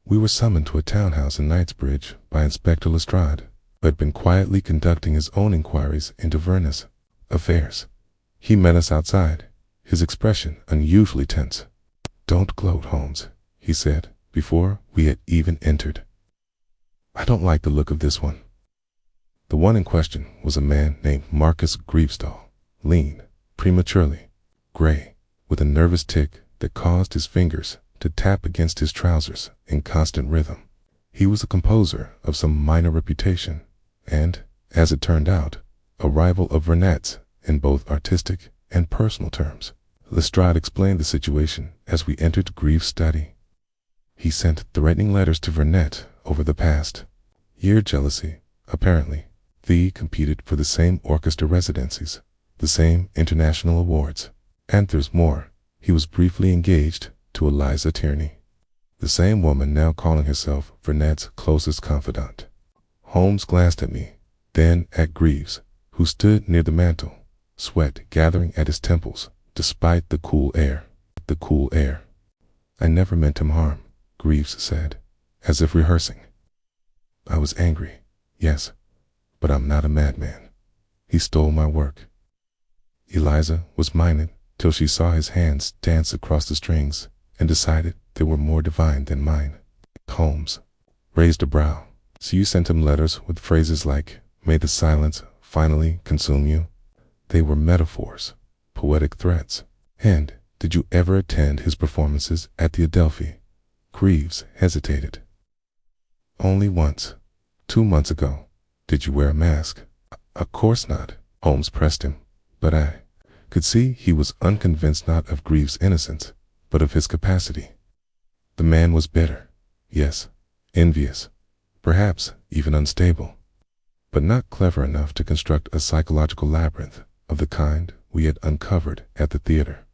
We were summoned to a townhouse in Knightsbridge by Inspector Lestrade, who had been quietly conducting his own inquiries into Vernus affairs. He met us outside, his expression unusually tense. "Don't gloat, Holmes," he said, before we had even entered. "I don't like the look of this one." The one in question was a man named Marcus Greavesdall, lean, prematurely, gray, with a nervous tic that caused his fingers to tap against his trousers in constant rhythm. He was a composer of some minor reputation, and, as it turned out, a rival of Whodunit's in both artistic and personal terms. Lestrade explained the situation as we entered Greaves' study. He sent threatening letters to Whodunit over the past year. Jealousy, apparently. They competed for the same orchestra residencies, the same international awards. And there's more. He was briefly engaged to Eliza Tierney, the same woman now calling herself Whodunit's closest confidant. Holmes glanced at me, then at Greaves, who stood near the mantel, sweat gathering at his temples despite the cool air. The cool air. "I never meant him harm," Greaves said, as if rehearsing. I was angry, yes, but I'm not a madman. He stole my work. Eliza was mine till she saw his hands dance across the strings and decided they were more divine than mine. Holmes raised a brow. "So you sent him letters with phrases like, 'May the silence finally consume you'?" They were metaphors, poetic threats. "And did you ever attend his performances at the Adelphi?" Greaves hesitated. "Only once, 2 months ago." "Did you wear a mask?" "Of course not. Holmes pressed him, but I could see he was unconvinced not of Greaves' innocence, but of his capacity. The man was bitter, yes, envious, perhaps even unstable, but not clever enough to construct a psychological labyrinth of the kind we had uncovered at the theater.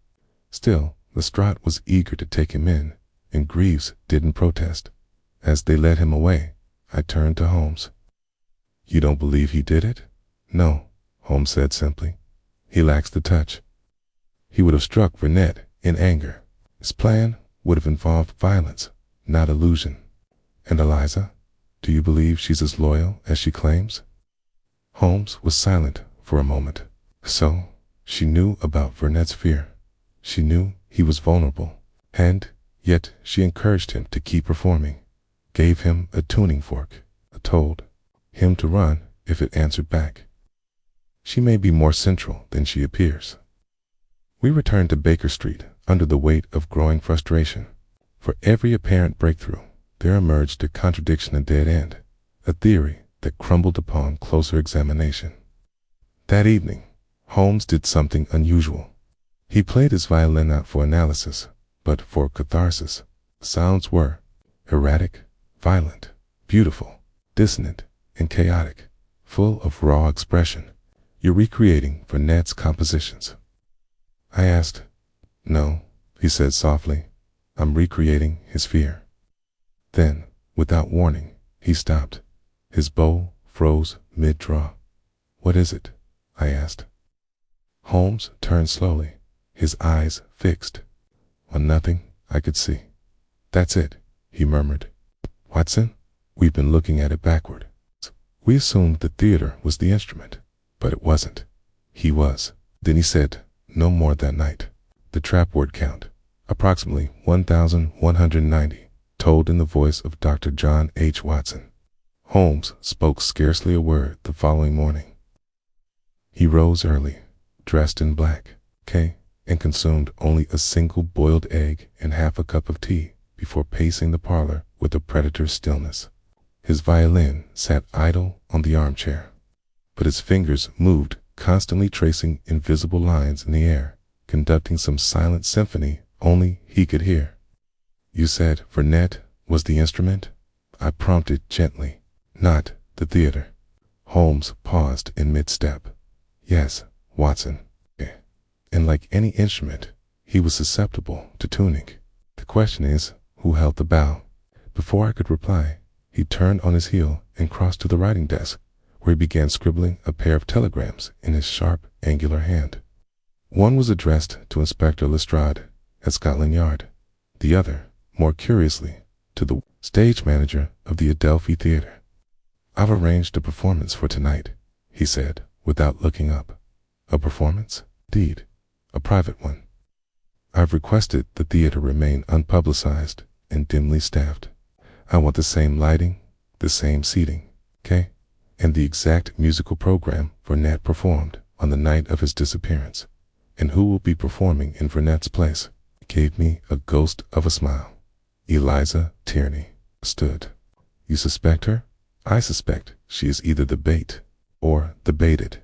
Still, Lestrade was eager to take him in, and Greaves didn't protest. As they led him away, I turned to Holmes. "You don't believe he did it?" "No," Holmes said simply. "He lacks the touch. He would have struck Whodunit in anger. His plan would have involved violence, not illusion." "And Eliza? Do you believe she's as loyal as she claims?" Holmes was silent for a moment. So, she knew about Whodunit's fear. She knew he was vulnerable, and yet she encouraged him to keep performing, gave him a tuning fork, told him to run if it answered back. She may be more central than she appears. We returned to Baker Street under the weight of growing frustration. For every apparent breakthrough, there emerged a contradiction, a dead end, a theory that crumbled upon closer examination. That evening, Holmes did something unusual. He played his violin out for analysis, but for catharsis. The sounds were erratic, violent, beautiful, dissonant, and chaotic, full of raw expression. "You're recreating Whodunit's compositions?" I asked. "No," he said softly. "I'm recreating his fear." Then, without warning, he stopped. His bow froze mid-draw. "What is it?" I asked. Holmes turned slowly, his eyes fixed on nothing I could see. "That's it," he murmured. "Watson, we've been looking at it backward. We assumed the theater was the instrument, but it wasn't. He was." Then he said no more that night. The trap word count, approximately 1,190, told in the voice of Dr. John H. Watson. Holmes spoke scarcely a word the following morning. He rose early, dressed in black, and consumed only a single boiled egg and half a cup of tea before pacing the parlor with a predator's stillness. His violin sat idle on the armchair, but his fingers moved, constantly tracing invisible lines in the air, conducting some silent symphony only he could hear. "You said Whodunit was the instrument?" I prompted gently. "Not the theater." Holmes paused in mid-step. "Yes, Watson. And like any instrument, he was susceptible to tuning. The question is, who held the bow?" Before I could reply, he turned on his heel and crossed to the writing desk, where he began scribbling a pair of telegrams in his sharp, angular hand. One was addressed to Inspector Lestrade at Scotland Yard. The other, more curiously, to the stage manager of the Adelphi Theater. "I've arranged a performance for tonight," he said, without looking up. "A performance? Indeed, a private one. I've requested the theater remain unpublicized and dimly staffed. I want the same lighting, the same seating, and the exact musical program Whodunit performed on the night of his disappearance. And who will be performing in Whodunit's place?" He gave me a ghost of a smile. "Eliza Tierney." Stood. "You suspect her?" "I suspect she is either the bait or the baited."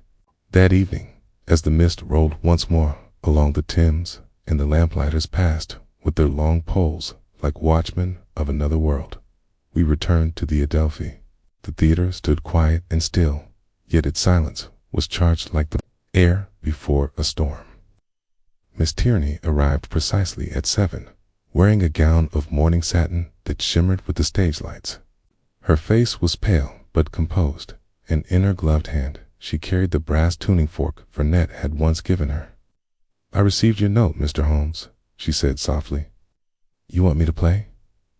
That evening, as the mist rolled once more along the Thames and the lamplighters passed with their long poles like watchmen of another world, we returned to the Adelphi. The theater stood quiet and still, yet its silence was charged like the air before a storm. Miss Tierney arrived precisely at 7, wearing a gown of morning satin that shimmered with the stage lights. Her face was pale but composed, and in her gloved hand she carried the brass tuning fork Whodunit had once given her. "I received your note, Mr. Holmes," she said softly. "You want me to play?"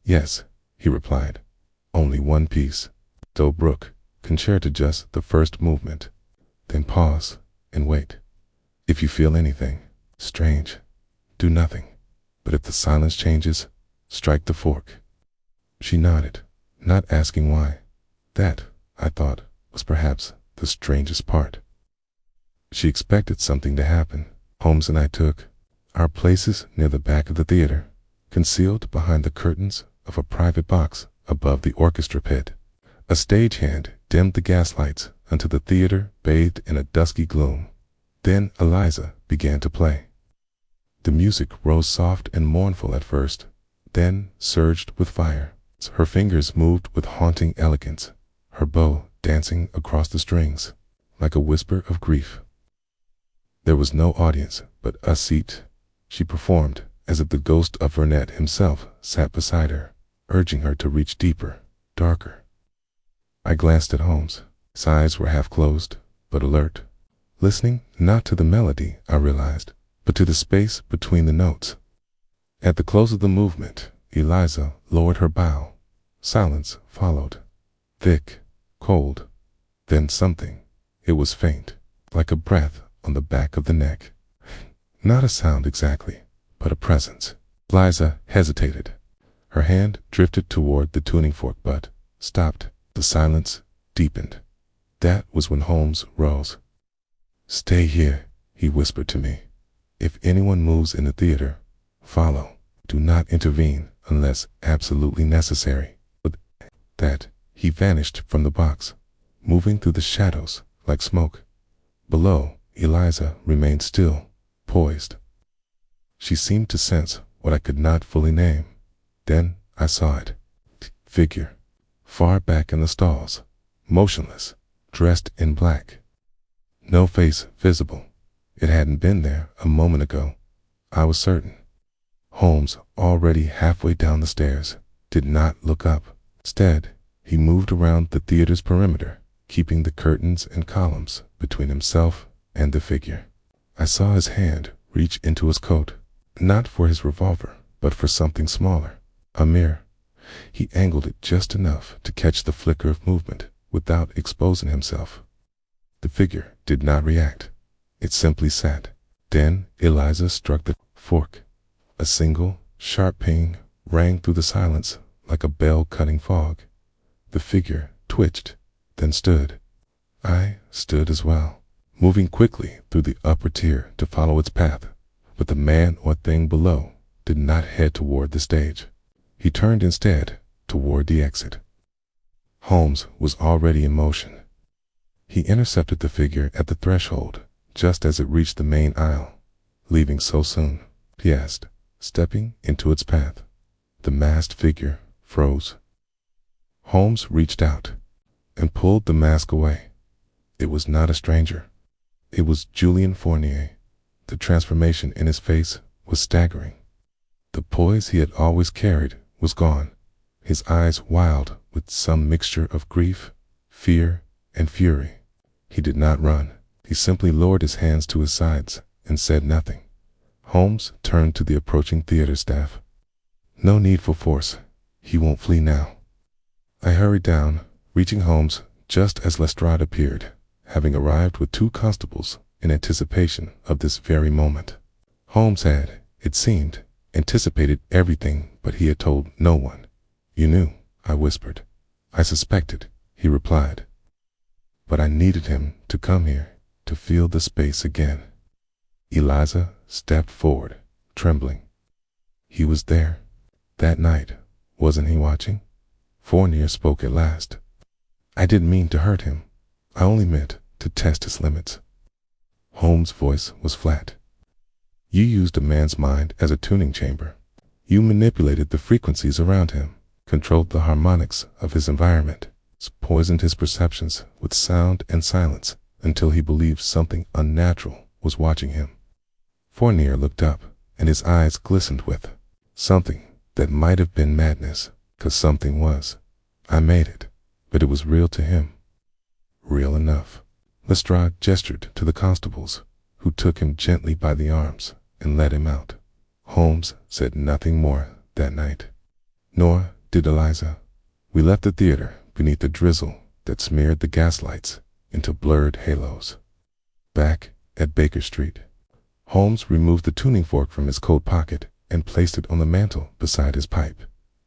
"Yes," he replied. "Only one piece. Dobruk, concerto, just the first movement. Then pause and wait. If you feel anything strange, do nothing. But if the silence changes, strike the fork." She nodded, not asking why. That, I thought, was perhaps the strangest part. She expected something to happen. Holmes and I took our places near the back of the theater, concealed behind the curtains of a private box above the orchestra pit. A stagehand dimmed the gas lights until the theater bathed in a dusky gloom. Then Eliza began to play. The music rose soft and mournful at first, then surged with fire. Her fingers moved with haunting elegance, her bow dancing across the strings, like a whisper of grief. There was no audience but a seat. She performed as if the ghost of Whodunit himself sat beside her, urging her to reach deeper, darker. I glanced at Holmes. His eyes were half closed, but alert, listening not to the melody, I realized, but to the space between the notes. At the close of the movement, Eliza lowered her bow. Silence followed, thick, cold, then something. It was faint, like a breath on the back of the neck. Not a sound exactly, but a presence. Eliza hesitated. Her hand drifted toward the tuning fork but stopped. The silence deepened. That was when Holmes rose. "Stay here," he whispered to me. "If anyone moves in the theater, follow. Do not intervene unless absolutely necessary." With that, he vanished from the box, moving through the shadows like smoke. Below, Eliza remained still, poised. She seemed to sense what I could not fully name. Then I saw it. Figure, far back in the stalls, motionless, dressed in black. No face visible. It hadn't been there a moment ago, I was certain. Holmes, already halfway down the stairs, did not look up. Instead, he moved around the theater's perimeter, keeping the curtains and columns between himself and the figure. I saw his hand reach into his coat, not for his revolver, but for something smaller, a mirror. He angled it just enough to catch the flicker of movement without exposing himself. The figure did not react. It simply sat. Then Eliza struck the fork. A single, sharp ping rang through the silence like a bell-cutting fog. The figure twitched, then stood. I stood as well, moving quickly through the upper tier to follow its path. But the man or thing below did not head toward the stage. He turned instead toward the exit. Holmes was already in motion. He intercepted the figure at the threshold just as it reached the main aisle. "Leaving so soon?" he asked, stepping into its path. The masked figure froze. Holmes reached out and pulled the mask away. It was not a stranger. It was Julian Fournier. The transformation in his face was staggering. The poise he had always carried was gone, his eyes wild with some mixture of grief, fear, and fury. He did not run. He simply lowered his hands to his sides and said nothing. Holmes turned to the approaching theater staff. "No need for force. He won't flee now." I hurried down, reaching Holmes just as Lestrade appeared, having arrived with 2 constables in anticipation of this very moment. Holmes had, it seemed, anticipated everything, but he had told no one. "You knew," I whispered. "I suspected," he replied. "But I needed him to come here, to feel the space again." Eliza stepped forward, trembling. "He was there that night, wasn't he watching?" Fournier spoke at last. "I didn't mean to hurt him. I only meant to test his limits." Holmes' voice was flat. "You used a man's mind as a tuning chamber. You manipulated the frequencies around him, controlled the harmonics of his environment, poisoned his perceptions with sound and silence until he believed something unnatural was watching him." Fournier looked up, and his eyes glistened with something that might have been madness, 'cause something was. I made it, but it was real to him. Real enough. Lestrade gestured to the constables, who took him gently by the arms and led him out. Holmes said nothing more that night. Nor did Eliza. We left the theater beneath the drizzle that smeared the gaslights into blurred halos. Back at Baker Street, Holmes removed the tuning fork from his coat pocket and placed it on the mantel beside his pipe.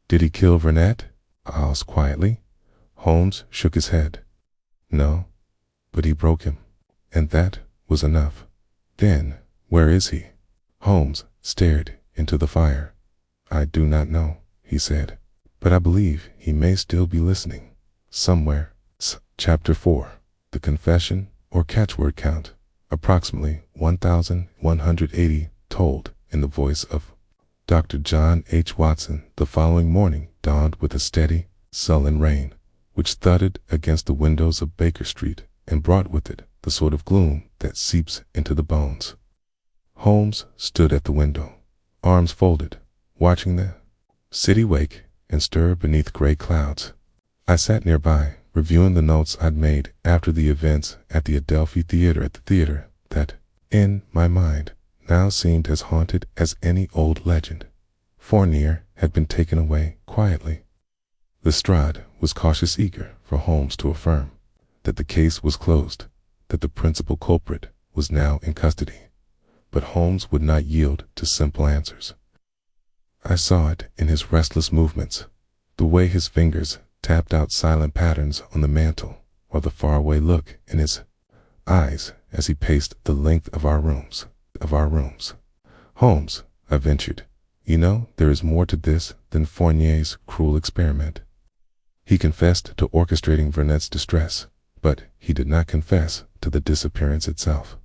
"Did he kill Whodunit?" I asked quietly. Holmes shook his head. "No, but he broke him, and that was enough." "Then, where is he?" Holmes stared into the fire. "I do not know," he said, "but I believe he may still be listening, somewhere." Chapter 4. The The confession, or catchword count, approximately 1,180, told in the voice of Dr. John H. Watson. The following morning dawned with a steady, sullen rain, which thudded against the windows of Baker Street and brought with it the sort of gloom that seeps into the bones. Holmes stood at the window, arms folded, watching the city wake and stir beneath gray clouds. I sat nearby, reviewing the notes I'd made after the events at the Adelphi Theater, that, in my mind, now seemed as haunted as any old legend. Fournier had been taken away quietly. Lestrade was cautious, eager for Holmes to affirm that the case was closed, that the principal culprit was now in custody. But Holmes would not yield to simple answers. I saw it in his restless movements, the way his fingers tapped out silent patterns on the mantel, or the faraway look in his eyes as he paced the length of our rooms. Holmes, I ventured, you know, there is more to this than Fournier's cruel experiment. He confessed to orchestrating Vernet's distress, but he did not confess to the disappearance itself.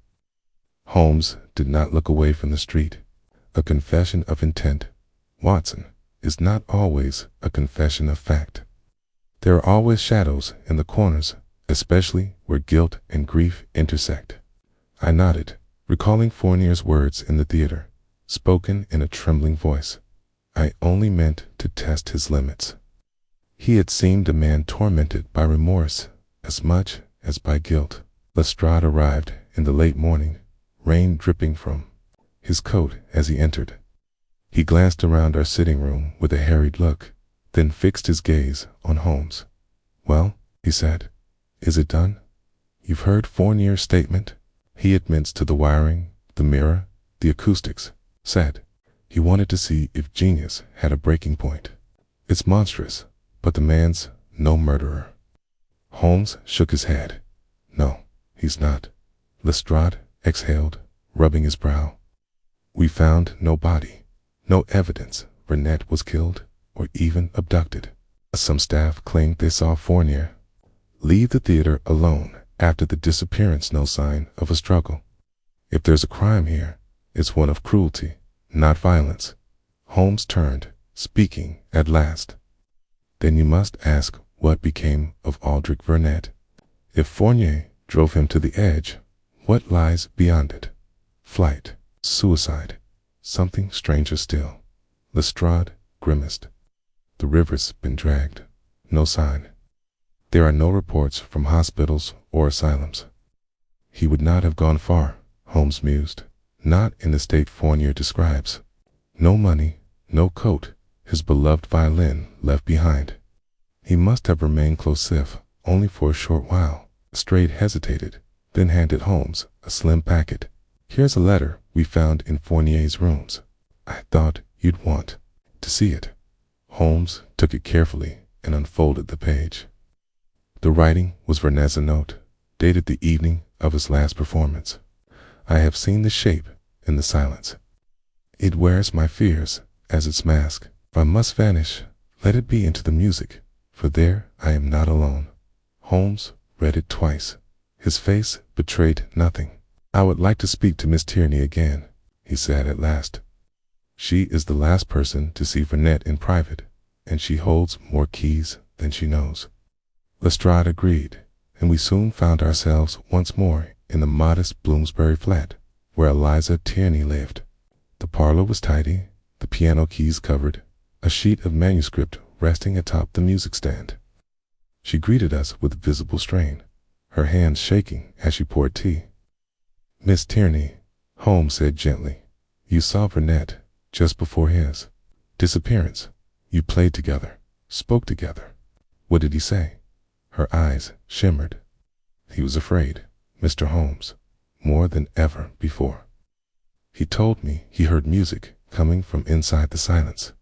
Holmes did not look away from the street. A confession of intent, Watson, is not always a confession of fact. There are always shadows in the corners, especially where guilt and grief intersect. I nodded, recalling Fournier's words in the theater, spoken in a trembling voice. I only meant to test his limits. He had seemed a man tormented by remorse as much as by guilt. Lestrade arrived in the late morning, rain dripping from his coat as he entered. He glanced around our sitting room with a harried look, then fixed his gaze on Holmes. "Well," he said, "is it done? You've heard Fournier's statement. He admits to the wiring, the mirror, the acoustics. Said he wanted to see if genius had a breaking point. It's monstrous, but the man's no murderer." Holmes shook his head. "No, he's not." Lestrade exhaled, rubbing his brow. "We found no body, no evidence Vernet was killed or even abducted. Some staff claimed they saw Fournier leave the theater alone after the disappearance. No sign of a struggle. If there's a crime here, it's one of cruelty, not violence." Holmes turned, speaking at last. "Then you must ask what became of Aldrich Vernet. If Fournier drove him to the edge, what lies beyond it? Flight, suicide, something stranger still." Lestrade grimaced. "The river's been dragged. No sign. There are no reports from hospitals or asylums." "He would not have gone far," Holmes mused. "Not in the state Fournier describes. No money, no coat, his beloved violin left behind. He must have remained close-if only for a short while." Lestrade hesitated, then handed Holmes a slim packet. "Here's a letter we found in Fournier's rooms. I thought you'd want to see it." Holmes took it carefully and unfolded the page. The writing was Vernet's note, dated the evening of his last performance. "I have seen the shape in the silence. It wears my fears as its mask. If I must vanish, let it be into the music, for there I am not alone." Holmes read it twice. His face betrayed nothing. "I would like to speak to Miss Tierney again," he said at last. "She is the last person to see Vernet in private, and she holds more keys than she knows." Lestrade agreed, and we soon found ourselves once more in the modest Bloomsbury flat where Eliza Tierney lived. The parlor was tidy, the piano keys covered, a sheet of manuscript resting atop the music stand. She greeted us with visible strain, her hands shaking as she poured tea. "Miss Tierney," Holmes said gently, "you saw Vernet just before his disappearance. You played together, spoke together. What did he say?" Her eyes shimmered. "He was afraid, Mr. Holmes, more than ever before. He told me he heard music coming from inside the silence,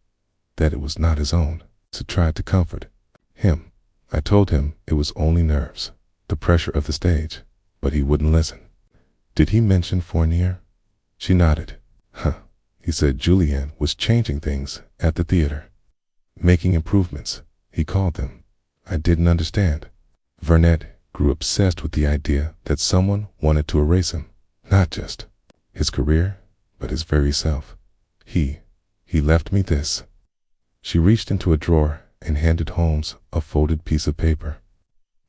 that it was not his own. So tried to comfort him. I told him it was only nerves, the pressure of the stage, but he wouldn't listen." "Did he mention Fournier?" She nodded. "Huh. He said Julien was changing things at the theater. Making improvements, he called them. I didn't understand." Vernet grew obsessed with the idea that someone wanted to erase him, not just his career, but his very self. He left me this. She reached into a drawer and handed Holmes a folded piece of paper.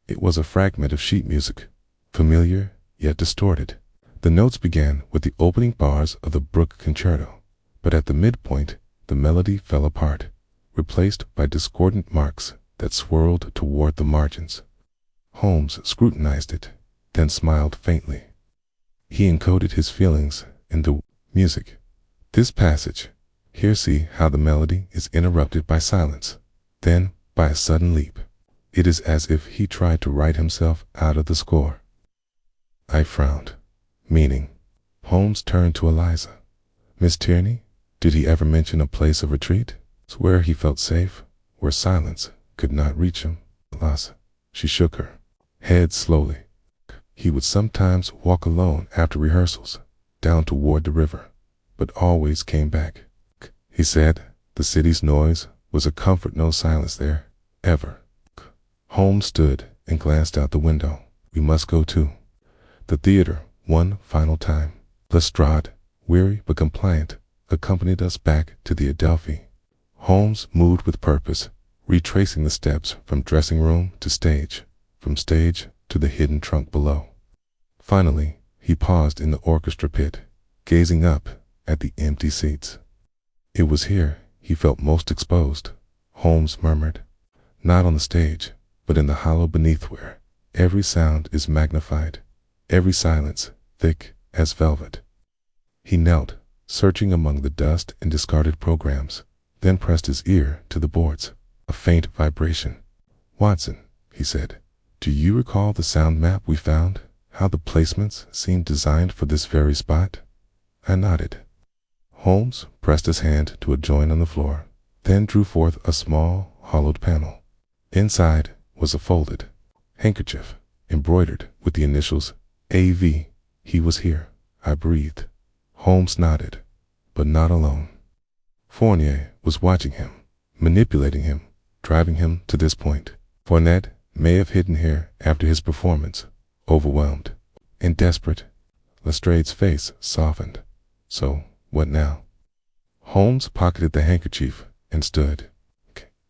It was a fragment of sheet music, familiar yet distorted. The notes began with the opening bars of the Bruch Concerto, but at the midpoint the melody fell apart, replaced by discordant marks that swirled toward the margins. Holmes scrutinized it, then smiled faintly. He encoded his feelings in the music. This passage, here see how the melody is interrupted by silence, then by a sudden leap. It is as if he tried to write himself out of the score. I frowned. Meaning? Holmes turned to Eliza. Miss Tierney? Did he ever mention a place of retreat? Where he felt safe, where silence could not reach him? Eliza. She shook her head slowly. He would sometimes walk alone after rehearsals, down toward the river, but always came back. He said the city's noise was a comfort, no silence there, ever. Holmes stood and glanced out the window. We must go too. The theater, one final time. Lestrade, weary but compliant, accompanied us back to the Adelphi. Holmes moved with purpose, retracing the steps from dressing room to stage, from stage to the hidden trunk below. Finally, he paused in the orchestra pit, gazing up at the empty seats. It was here he felt most exposed, Holmes murmured. Not on the stage, but in the hollow beneath where every sound is magnified, every silence thick as velvet. He knelt, searching among the dust and discarded programs, then pressed his ear to the boards. A faint vibration. Watson, he said, do you recall the sound map we found? How the placements seemed designed for this very spot? I nodded. Holmes pressed his hand to a joint on the floor, then drew forth a small, hollowed panel. Inside was a folded handkerchief, embroidered with the initials A.V. He was here, I breathed. Holmes nodded, but not alone. Fournier was watching him, manipulating him, driving him to this point. Fournet may have hidden here after his performance, overwhelmed and desperate. Lestrade's face softened. So, what now? Holmes pocketed the handkerchief and stood.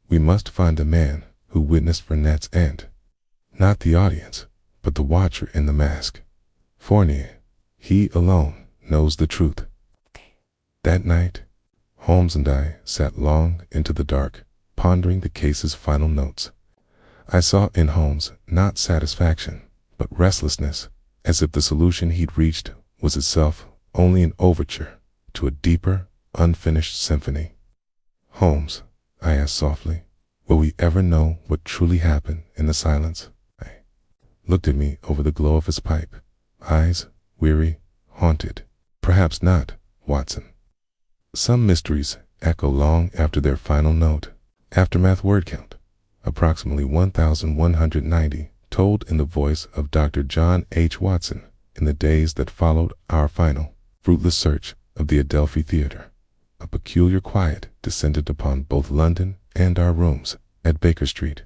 We must find the man who witnessed Fournet's end. Not the audience, but the watcher in the mask. Fournier, he alone knows the truth. That night, Holmes and I sat long into the dark, pondering the case's final notes. I saw in Holmes not satisfaction, but restlessness, as if the solution he'd reached was itself only an overture to a deeper, unfinished symphony. Holmes, I asked softly, will we ever know what truly happened in the silence? He looked at me over the glow of his pipe, eyes weary, haunted. Perhaps not, Watson. Some mysteries echo long after their final note. Aftermath word count, approximately 1,190, told in the voice of Dr. John H. Watson in the days that followed our final, fruitless search of the Adelphi Theater. A peculiar quiet descended upon both London and our rooms at Baker Street.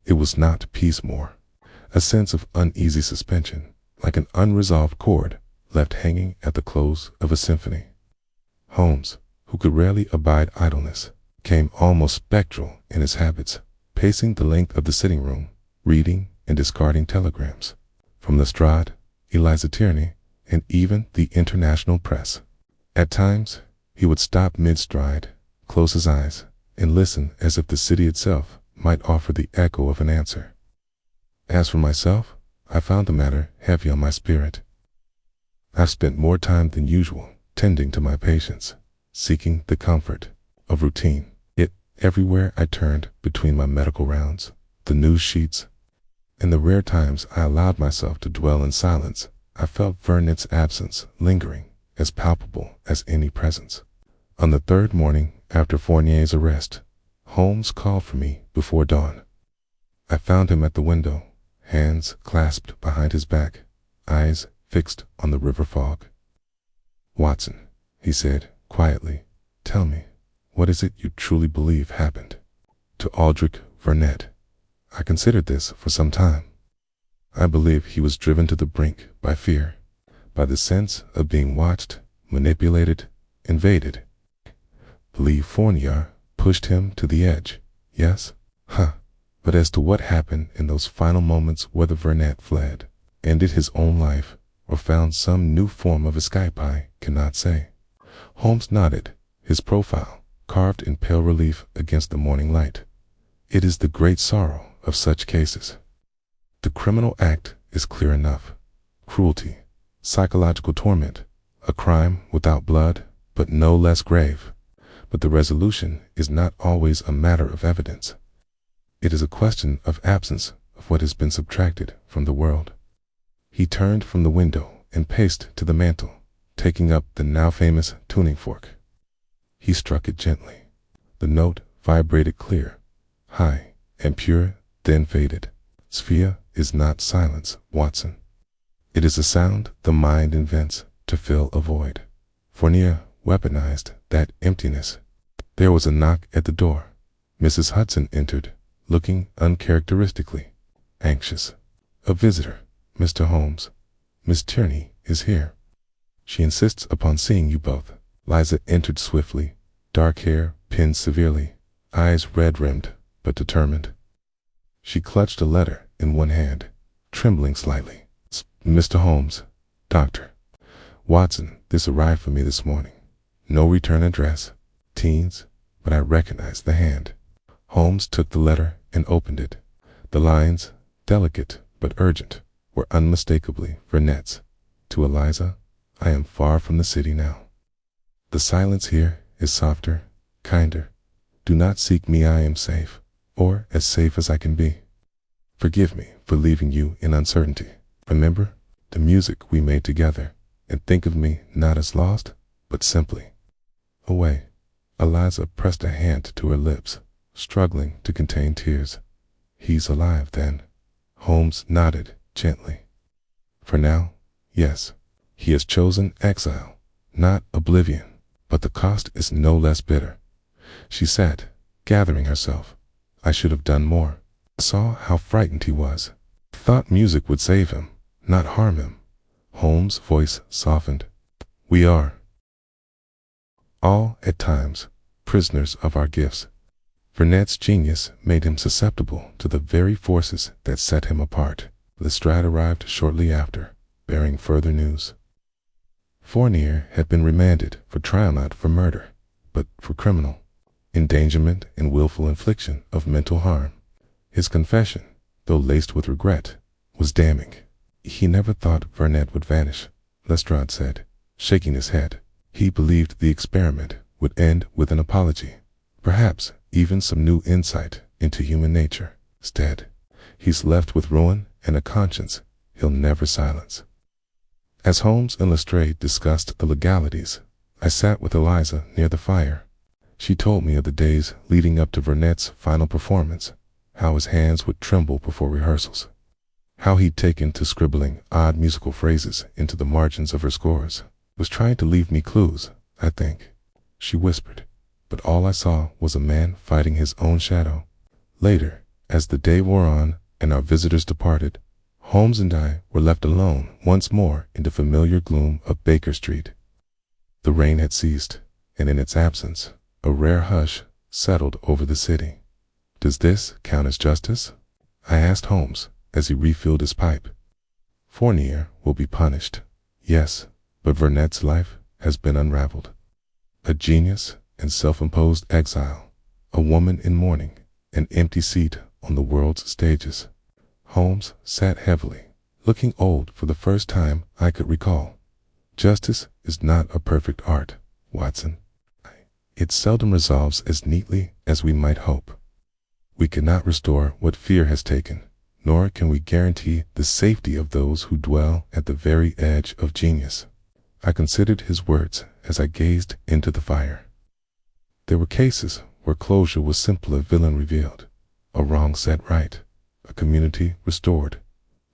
It was not peace more, a sense of uneasy suspension, like an unresolved chord left hanging at the close of a symphony. Holmes, who could rarely abide idleness, came almost spectral in his habits, pacing the length of the sitting room, reading and discarding telegrams from Lestrade, Eliza Tierney, and even the international press. At times, he would stop mid-stride, close his eyes, and listen as if the city itself might offer the echo of an answer. As for myself, I found the matter heavy on my spirit. I've spent more time than usual tending to my patients, seeking the comfort of routine. Yet everywhere I turned between my medical rounds, the news sheets, and the rare times I allowed myself to dwell in silence, I felt Whodunit's absence lingering, as palpable as any presence. On the third morning after Fournier's arrest, Holmes called for me before dawn. I found him at the window, hands clasped behind his back, eyes fixed on the river fog. Watson, he said quietly, tell me, what is it you truly believe happened to Aldrich Whodunit? I considered this for some time. I believe he was driven to the brink by fear, by the sense of being watched, manipulated, invaded. Believe Fournier pushed him to the edge, yes? But as to what happened in those final moments whether Whodunit fled, ended his own life, or found some new form of escape, I cannot say. Holmes nodded, his profile carved in pale relief against the morning light. It is the great sorrow of such cases. The criminal act is clear enough. Cruelty, psychological torment, a crime without blood, but no less grave. But the resolution is not always a matter of evidence. It is a question of absence of what has been subtracted from the world. He turned from the window and paced to the mantel, taking up the now famous tuning fork. He struck it gently. The note vibrated clear, high, and pure, then faded. Sphere is not silence, Watson. It is a sound the mind invents to fill a void. Fournier weaponized that emptiness. There was a knock at the door. Mrs. Hudson entered, looking uncharacteristically anxious. A visitor, Mr. Holmes. Miss Tierney is here. She insists upon seeing you both. Liza entered swiftly, dark hair pinned severely, eyes red-rimmed but determined. She clutched a letter in one hand, trembling slightly. Mr. Holmes, Doctor. Watson, this arrived for me this morning. No return address. Teens, but I recognized the hand. Holmes took the letter and opened it. The lines, delicate but urgent, were unmistakably Whodunit's. To Eliza, I am far from the city now. The silence here is softer, kinder. Do not seek me, I am safe, or as safe as I can be. Forgive me for leaving you in uncertainty. Remember the music we made together, and think of me not as lost, but simply away. Eliza pressed a hand to her lips, struggling to contain tears. He's alive, then? Holmes nodded gently. For now, yes. He has chosen exile, not oblivion, but the cost is no less bitter. She sat, gathering herself. I should have done more. I saw how frightened he was. Thought music would save him, not harm him. Holmes' voice softened. We are all, at times, prisoners of our gifts. Whodunit's genius made him susceptible to the very forces that set him apart. Lestrade arrived shortly after, bearing further news. Fournier had been remanded for trial not for murder, but for criminal endangerment and willful infliction of mental harm. His confession, though laced with regret, was damning. He never thought Whodunit would vanish, Lestrade said, shaking his head. He believed the experiment would end with an apology, perhaps even some new insight into human nature. Instead, he's left with ruin and a conscience he'll never silence. As Holmes and Lestrade discussed the legalities, I sat with Eliza near the fire. She told me of the days leading up to Whodunit's final performance, how his hands would tremble before rehearsals, how he'd taken to scribbling odd musical phrases into the margins of her scores. Was trying to leave me clues, I think, she whispered, but all I saw was a man fighting his own shadow. Later, as the day wore on and our visitors departed, Holmes and I were left alone once more in the familiar gloom of Baker Street. The rain had ceased, and in its absence, a rare hush settled over the city. Does this count as justice? I asked Holmes as he refilled his pipe. Fournier will be punished, yes, but Whodunit's life has been unraveled. A genius in self-imposed exile, a woman in mourning, an empty seat on the world's stages. Holmes sat heavily, looking old for the first time I could recall. Justice is not a perfect art, Watson. It seldom resolves as neatly as we might hope. We cannot restore what fear has taken, nor can we guarantee the safety of those who dwell at the very edge of genius. I considered his words as I gazed into the fire. There were cases where closure was simply a villain revealed, a wrong set right, a community restored,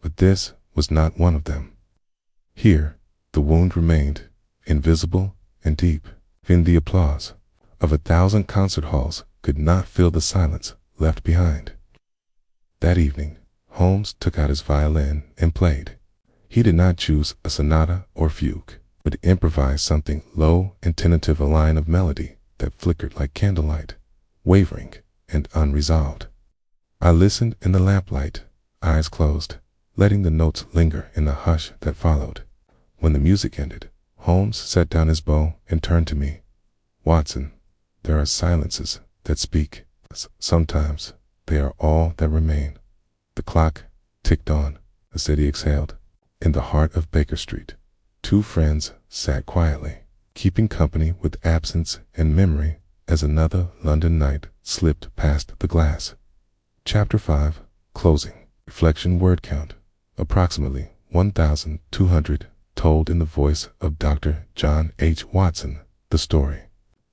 but this was not one of them. Here, the wound remained, invisible and deep. Even the applause of 1,000 concert halls could not fill the silence left behind. That evening, Holmes took out his violin and played. He did not choose a sonata or fugue, but improvised something low and tentative, a line of melody that flickered like candlelight, wavering and unresolved. I listened in the lamplight, eyes closed, letting the notes linger in the hush that followed. When the music ended, Holmes set down his bow and turned to me. "Watson, there are silences that speak. Sometimes they are all that remain." The clock ticked on. The city exhaled. In the heart of Baker Street, two friends sat quietly, keeping company with absence and memory as another London night slipped past the glass. Chapter 5. Closing. Reflection. Word count. Approximately 1,200. Told in the voice of Dr. John H. Watson. The story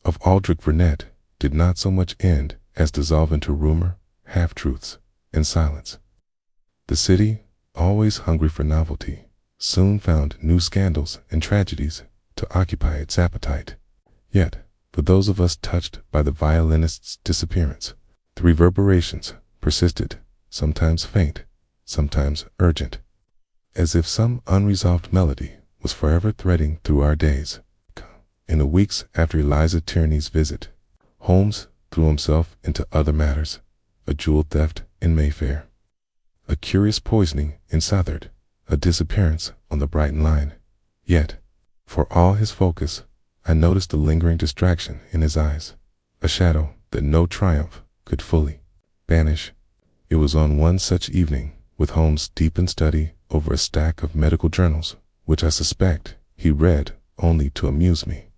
of Aldrich Whodunit did not so much end as dissolve into rumor, half-truths, and silence. The city, always hungry for novelty, soon found new scandals and tragedies to occupy its appetite. Yet, for those of us touched by the violinist's disappearance, the reverberations persisted, sometimes faint, sometimes urgent, as if some unresolved melody was forever threading through our days. In the weeks after Eliza Tierney's visit, Holmes threw himself into other matters: a jewel theft in Mayfair, a curious poisoning in Southwark, a disappearance on the Brighton line. Yet, for all his focus, I noticed a lingering distraction in his eyes, a shadow that no triumph could fully banish. It was on one such evening, with Holmes deep in study over a stack of medical journals, which I suspect he read only to amuse me,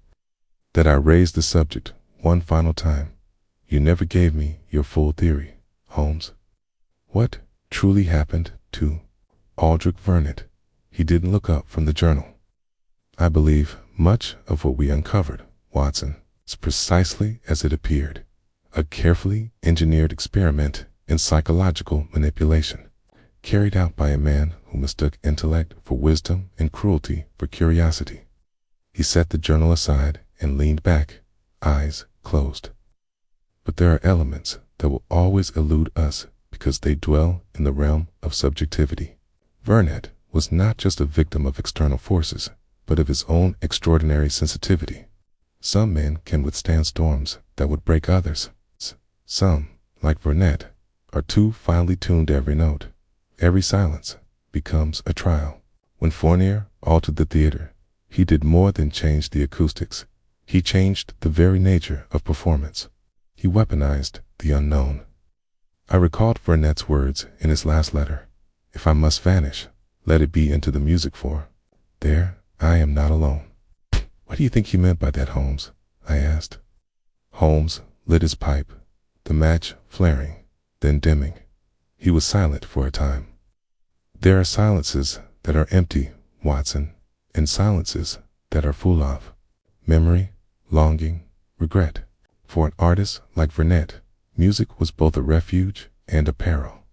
that I raised the subject one final time. "You never gave me your full theory, Holmes. What truly happened to Aldrich Whodunit?" He didn't look up from the journal. "I believe much of what we uncovered, Watson, is precisely as it appeared: a carefully engineered experiment in psychological manipulation, carried out by a man who mistook intellect for wisdom and cruelty for curiosity." He set the journal aside and leaned back, eyes closed. "But there are elements that will always elude us because they dwell in the realm of subjectivity. Whodunit was not just a victim of external forces, but of his own extraordinary sensitivity. Some men can withstand storms that would break others. Some, like Whodunit, are too finely tuned. Every note, every silence, becomes a trial. When Fournier altered the theater, he did more than change the acoustics. He changed the very nature of performance. He weaponized the unknown. I recalled Whodunit's words in his last letter: "If I must vanish, let it be into the music, for there I am not alone." "What do you think he meant by that, Holmes?" I asked. Holmes lit his pipe, the match flaring, then dimming. He was silent for a time. "There are silences that are empty, Watson, and silences that are full of memory, longing, regret. For an artist like Whodunit, music was both a refuge and a peril.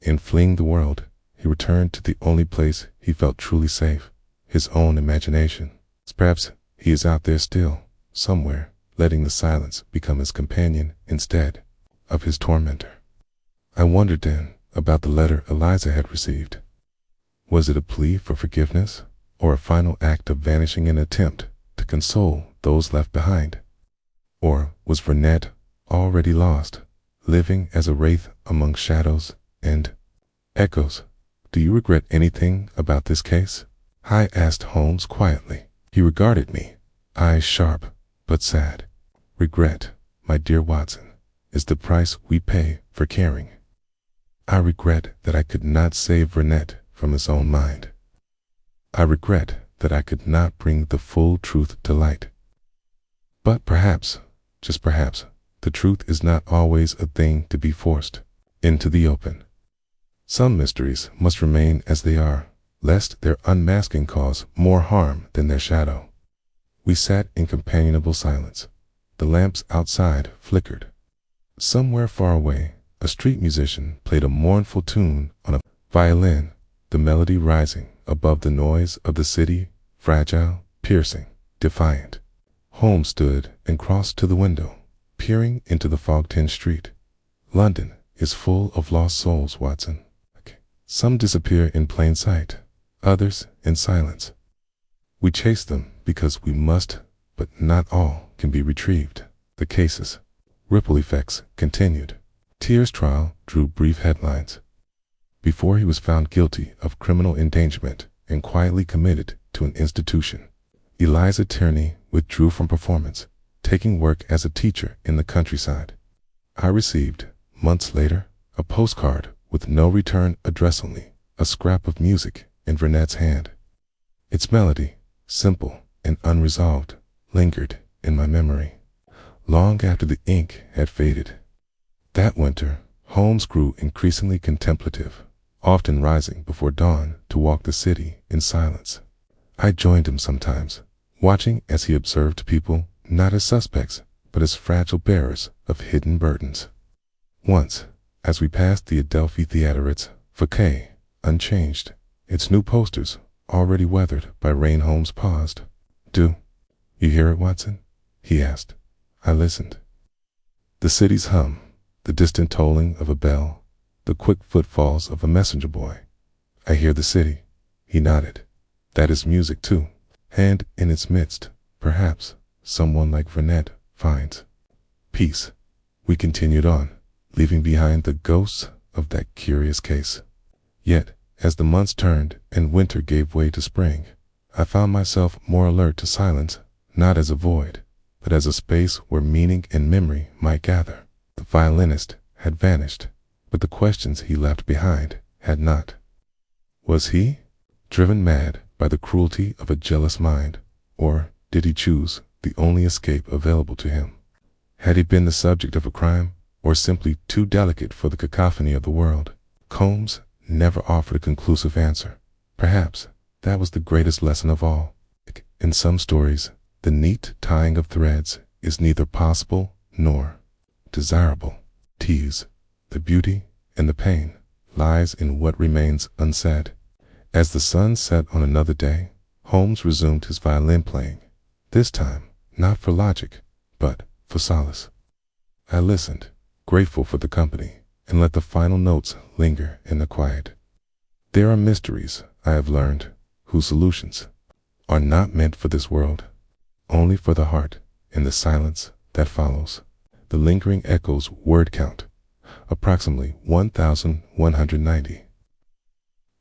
In fleeing the world, he returned to the only place he felt truly safe, his own imagination. Perhaps he is out there still, somewhere, letting the silence become his companion instead of his tormentor." I wondered then about the letter Eliza had received. Was it a plea for forgiveness, or a final act of vanishing, an attempt to console those left behind? Or was Whodunit already lost, living as a wraith among shadows and echoes? "Do you regret anything about this case?" I asked Holmes quietly. He regarded me, eyes sharp but sad. "Regret, my dear Watson, is the price we pay for caring. I regret that I could not save Whodunit from his own mind. I regret that I could not bring the full truth to light. But perhaps, just perhaps, the truth is not always a thing to be forced into the open. Some mysteries must remain as they are, lest their unmasking cause more harm than their shadow." We sat in companionable silence. The lamps outside flickered. Somewhere far away, a street musician played a mournful tune on a violin, the melody rising above the noise of the city, fragile, piercing, defiant. Holmes stood and crossed to the window, peering into the fog-tinged street. "London is full of lost souls, Watson. Some disappear in plain sight, others in silence. We chase them because we must, but not all can be retrieved. The cases, ripple effects, continued. Tears trial drew brief headlines. Before he was found guilty of criminal endangerment and quietly committed to an institution, Eliza Tierney withdrew from performance, taking work as a teacher in the countryside. I received, months later, a postcard with no return address, only a scrap of music in Vernet's hand. Its melody, simple and unresolved, lingered in my memory, long after the ink had faded. That winter, Holmes grew increasingly contemplative, often rising before dawn to walk the city in silence. I joined him sometimes, watching as he observed people not as suspects, but as fragile bearers of hidden burdens. Once, as we passed the Adelphi Theatre, its facade unchanged, its new posters already weathered by rain, Holmes paused. "Do you hear it, Watson?" he asked. I listened. The city's hum, the distant tolling of a bell, the quick footfalls of a messenger boy. "I hear the city," he nodded. "That is music too, and in its midst, perhaps, someone like Vernet finds peace." We continued on, leaving behind the ghosts of that curious case. Yet, as the months turned and winter gave way to spring, I found myself more alert to silence, not as a void, but as a space where meaning and memory might gather. The violinist had vanished, but the questions he left behind had not. Was he driven mad by the cruelty of a jealous mind, or did he choose the only escape available to him? Had he been the subject of a crime, or simply too delicate for the cacophony of the world? Holmes never offered a conclusive answer. Perhaps that was the greatest lesson of all. In some stories, the neat tying of threads is neither possible nor desirable. Tease, the beauty and the pain, lies in what remains unsaid. As the sun set on another day, Holmes resumed his violin playing, this time not for logic, but for solace. I listened, grateful for the company, and let the final notes linger in the quiet. There are mysteries, I have learned, whose solutions are not meant for this world, only for the heart. In the silence that follows, the lingering echoes word count, approximately 1,190.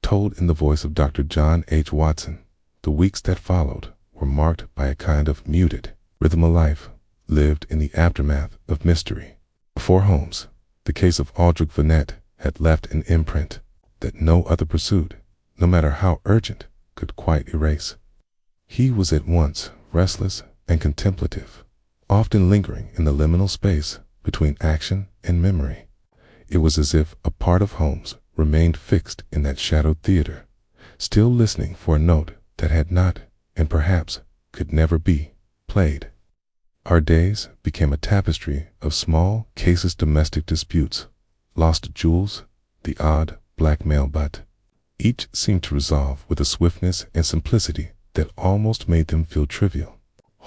Told in the voice of Dr. John H. Watson, the weeks that followed were marked by a kind of muted rhythm of life, lived in the aftermath of mystery. For Holmes, the case of Aldrich Whodunit had left an imprint that no other pursuit, no matter how urgent, could quite erase. He was at once restless and contemplative, often lingering in the liminal space between action and memory. It was as if a part of Holmes remained fixed in that shadowed theater, still listening for a note that had not, and perhaps could never be, played. Our days became a tapestry of small cases, domestic disputes, lost jewels, the odd black mail butt. Each seemed to resolve with a swiftness and simplicity that almost made them feel trivial.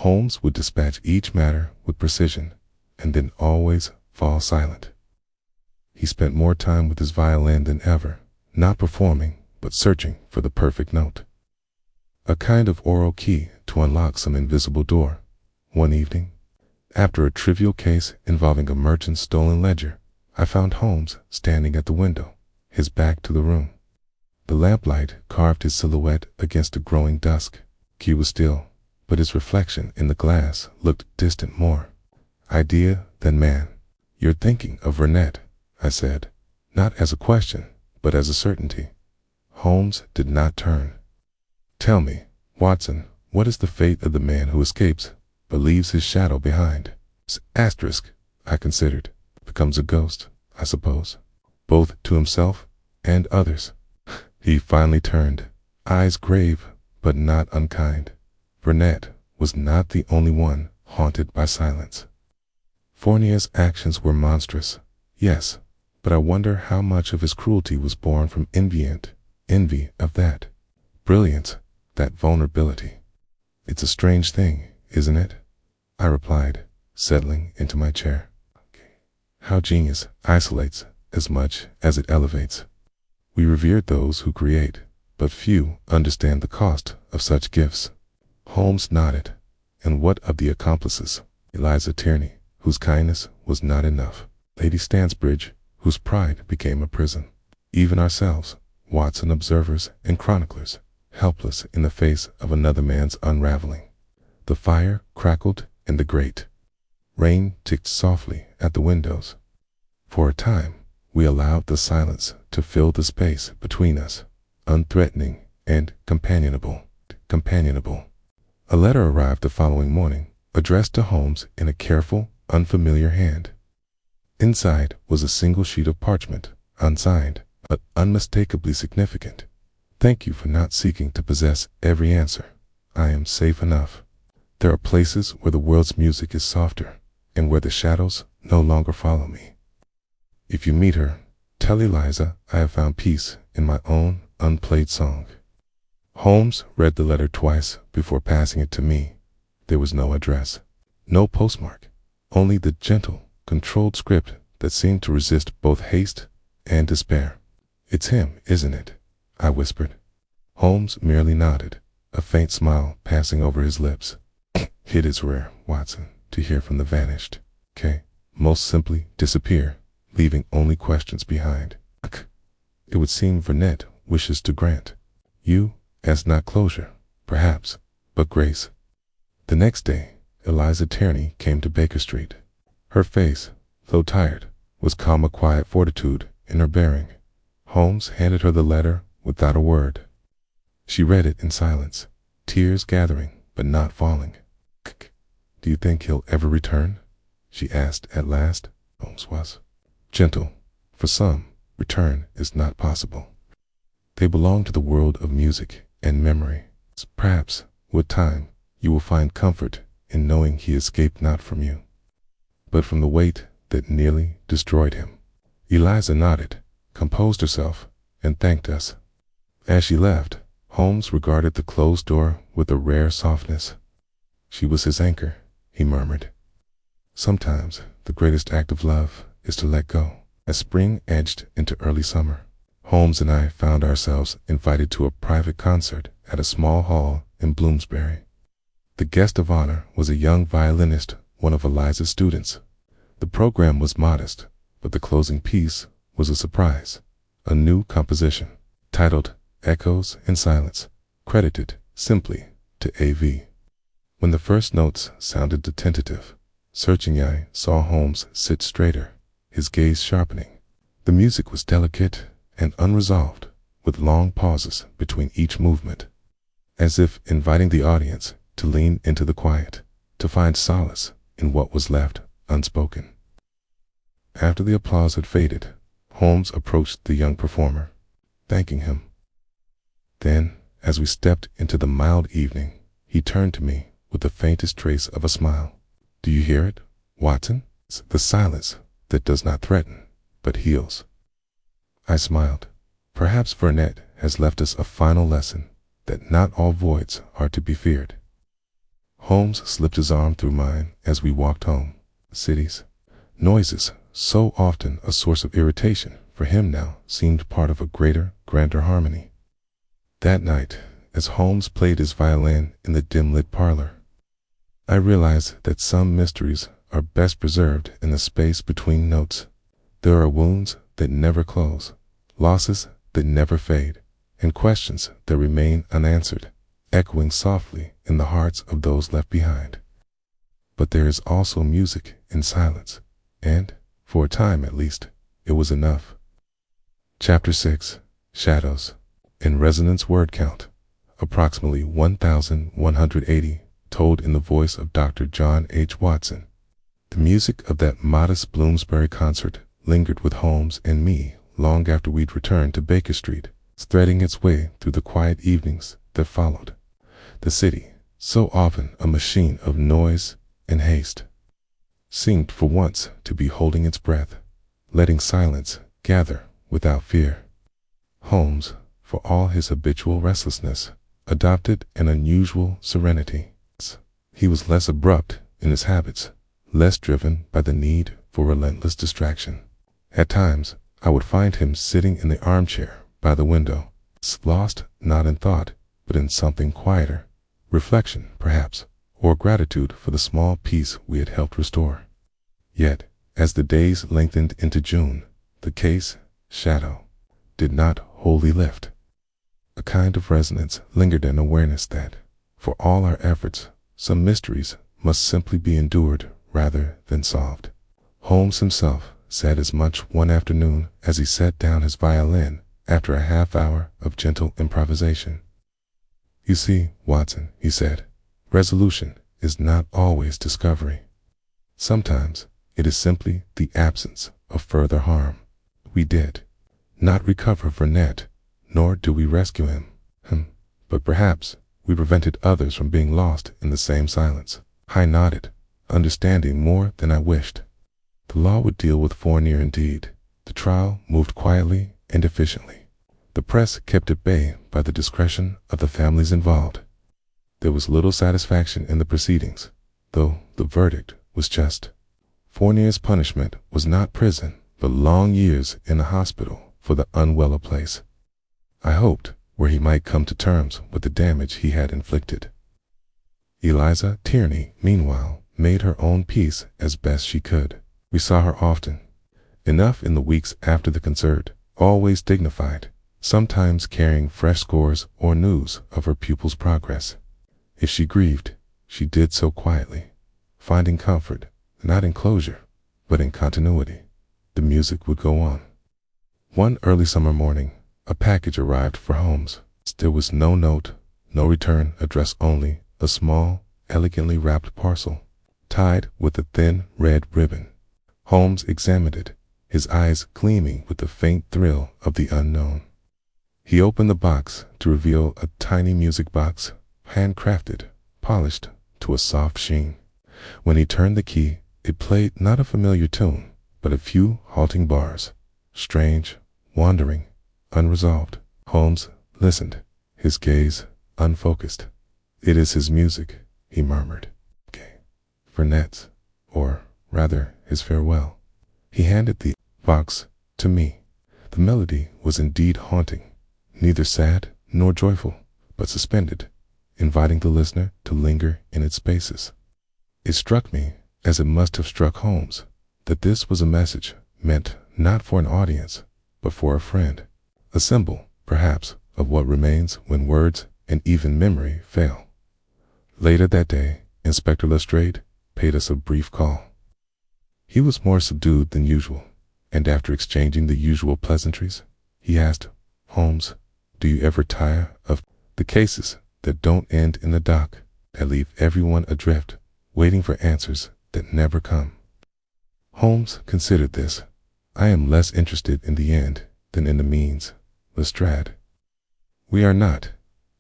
Holmes would dispatch each matter with precision, and then always fall silent. He spent more time with his violin than ever, not performing, but searching for the perfect note. A kind of oral key to unlock some invisible door. One evening, after a trivial case involving a merchant's stolen ledger, I found Holmes standing at the window, his back to the room. The lamplight carved his silhouette against the growing dusk. He was still, but his reflection in the glass looked distant, more idea than man. "You're thinking of Vernet," I said, not as a question, but as a certainty. Holmes did not turn. "Tell me, Watson, what is the fate of the man who escapes, but leaves his shadow behind?" Asterisk, I considered. Becomes a ghost, I suppose, both to himself and others. He finally turned, eyes grave but not unkind. Vernet was not the only one haunted by silence. Fournier's actions were monstrous, yes, but I wonder how much of his cruelty was born from envy of that brilliance, that vulnerability. "It's a strange thing, isn't it?" I replied, settling into my chair. "How genius isolates as much as it elevates. We revered those who create, but few understand the cost of such gifts. Holmes nodded. And what of the accomplices? Eliza Tierney, whose kindness was not enough. Lady Stansbridge, whose pride became a prison. Even ourselves, Watson observers and chroniclers, helpless in the face of another man's unraveling. The fire crackled in the grate. Rain ticked softly at the windows. For a time, we allowed the silence to fill the space between us, unthreatening and companionable. A letter arrived the following morning, addressed to Holmes in a careful, unfamiliar hand. Inside was a single sheet of parchment, unsigned, but unmistakably significant. Thank you for not seeking to possess every answer. I am safe enough. There are places where the world's music is softer, and where the shadows no longer follow me. If you meet her, tell Eliza I have found peace in my own unplayed song. Holmes read the letter twice before passing it to me. There was no address, no postmark, only the gentle, controlled script that seemed to resist both haste and despair. It's him, isn't it? I whispered. Holmes merely nodded, a faint smile passing over his lips. It is rare, Watson, to hear from the vanished. Most simply disappear, leaving only questions behind. It would seem Whodunit wishes to grant. You ask not closure, perhaps, but grace. The next day, Eliza Tierney came to Baker Street. Her face, though tired, was calm, a quiet fortitude in her bearing. Holmes handed her the letter without a word. She read it in silence, tears gathering but not falling. Do you think he'll ever return? She asked at last. Holmes was gentle. For some, return is not possible. They belong to the world of music and memory. Perhaps, with time, you will find comfort in knowing he escaped not from you, but from the weight that nearly destroyed him. Eliza nodded, composed herself, and thanked us. As she left, Holmes regarded the closed door with a rare softness. She was his anchor, he murmured. Sometimes the greatest act of love is to let go. As spring edged into early summer, Holmes and I found ourselves invited to a private concert at a small hall in Bloomsbury. The guest of honor was a young violinist, one of Eliza's students. The program was modest, but the closing piece was a surprise, a new composition, titled Echoes in Silence, credited simply to A.V. When the first notes sounded the tentative, searching eye saw Holmes sit straighter, his gaze sharpening. The music was delicate and unresolved, with long pauses between each movement, as if inviting the audience to lean into the quiet, to find solace in what was left unspoken. After the applause had faded, Holmes approached the young performer, thanking him. Then, as we stepped into the mild evening, he turned to me with the faintest trace of a smile. Do you hear it, Watson? The silence that does not threaten, but heals. I smiled. Perhaps Whodunit has left us a final lesson, that not all voids are to be feared. Holmes slipped his arm through mine as we walked home. Cities, noises, so often a source of irritation, for him now seemed part of a greater, grander harmony. That night, as Holmes played his violin in the dim-lit parlor, I realized that some mysteries are best preserved in the space between notes. There are wounds that never close, losses that never fade, and questions that remain unanswered, echoing softly in the hearts of those left behind. But there is also music in silence, and, for a time at least, it was enough. Chapter 6. Shadows. In resonance word count, approximately 1,180, told in the voice of Dr. John H. Watson. The music of that modest Bloomsbury concert lingered with Holmes and me long after we'd returned to Baker Street, threading its way through the quiet evenings that followed. The city, so often a machine of noise and haste, seemed for once to be holding its breath, letting silence gather without fear. Holmes, for all his habitual restlessness, adopted an unusual serenity. He was less abrupt in his habits, less driven by the need for relentless distraction. At times, I would find him sitting in the armchair by the window, lost not in thought, but in something quieter, reflection, perhaps, or gratitude for the small peace we had helped restore. Yet, as the days lengthened into June, the case, shadow, did not wholly lift. A kind of resonance lingered in awareness that, for all our efforts, some mysteries must simply be endured rather than solved. Holmes himself said as much one afternoon as he set down his violin after a half-hour of gentle improvisation. "You see, Watson," he said, "resolution is not always discovery. Sometimes it is simply the absence of further harm. We did not recover Whodunit, nor do we rescue him, but perhaps we prevented others from being lost in the same silence." I nodded, understanding more than I wished. The law would deal with Fournier indeed. The trial moved quietly and efficiently. The press kept at bay by the discretion of the families involved. There was little satisfaction in the proceedings, though the verdict was just. Fournier's punishment was not prison, but long years in a hospital for the unwell of place. I hoped where he might come to terms with the damage he had inflicted. Eliza Tierney, meanwhile, made her own peace as best she could. We saw her often, enough in the weeks after the concert, always dignified, sometimes carrying fresh scores or news of her pupil's progress. If she grieved, she did so quietly, finding comfort not in closure, but in continuity. The music would go on. One early summer morning, a package arrived for Holmes. There was no note, no return address, only a small, elegantly wrapped parcel, tied with a thin red ribbon. Holmes examined it, his eyes gleaming with the faint thrill of the unknown. He opened the box to reveal a tiny music box, handcrafted, polished to a soft sheen. When he turned the key, it played not a familiar tune, but a few halting bars, strange, wandering, unresolved. Holmes listened, his gaze unfocused. "It is his music," he murmured. "Whodunit's, or rather his farewell." He handed the box to me. The melody was indeed haunting, neither sad nor joyful, but suspended, inviting the listener to linger in its spaces. It struck me, as it must have struck Holmes, that this was a message meant not for an audience, but for a friend, a symbol, perhaps, of what remains when words and even memory fail. Later that day, Inspector Lestrade paid us a brief call. He was more subdued than usual, and after exchanging the usual pleasantries, he asked, "Holmes, do you ever tire of the cases that don't end in the dock, that leave everyone adrift, waiting for answers that never come?" Holmes considered this. "I am less interested in the end than in the means, Lestrade. We are not,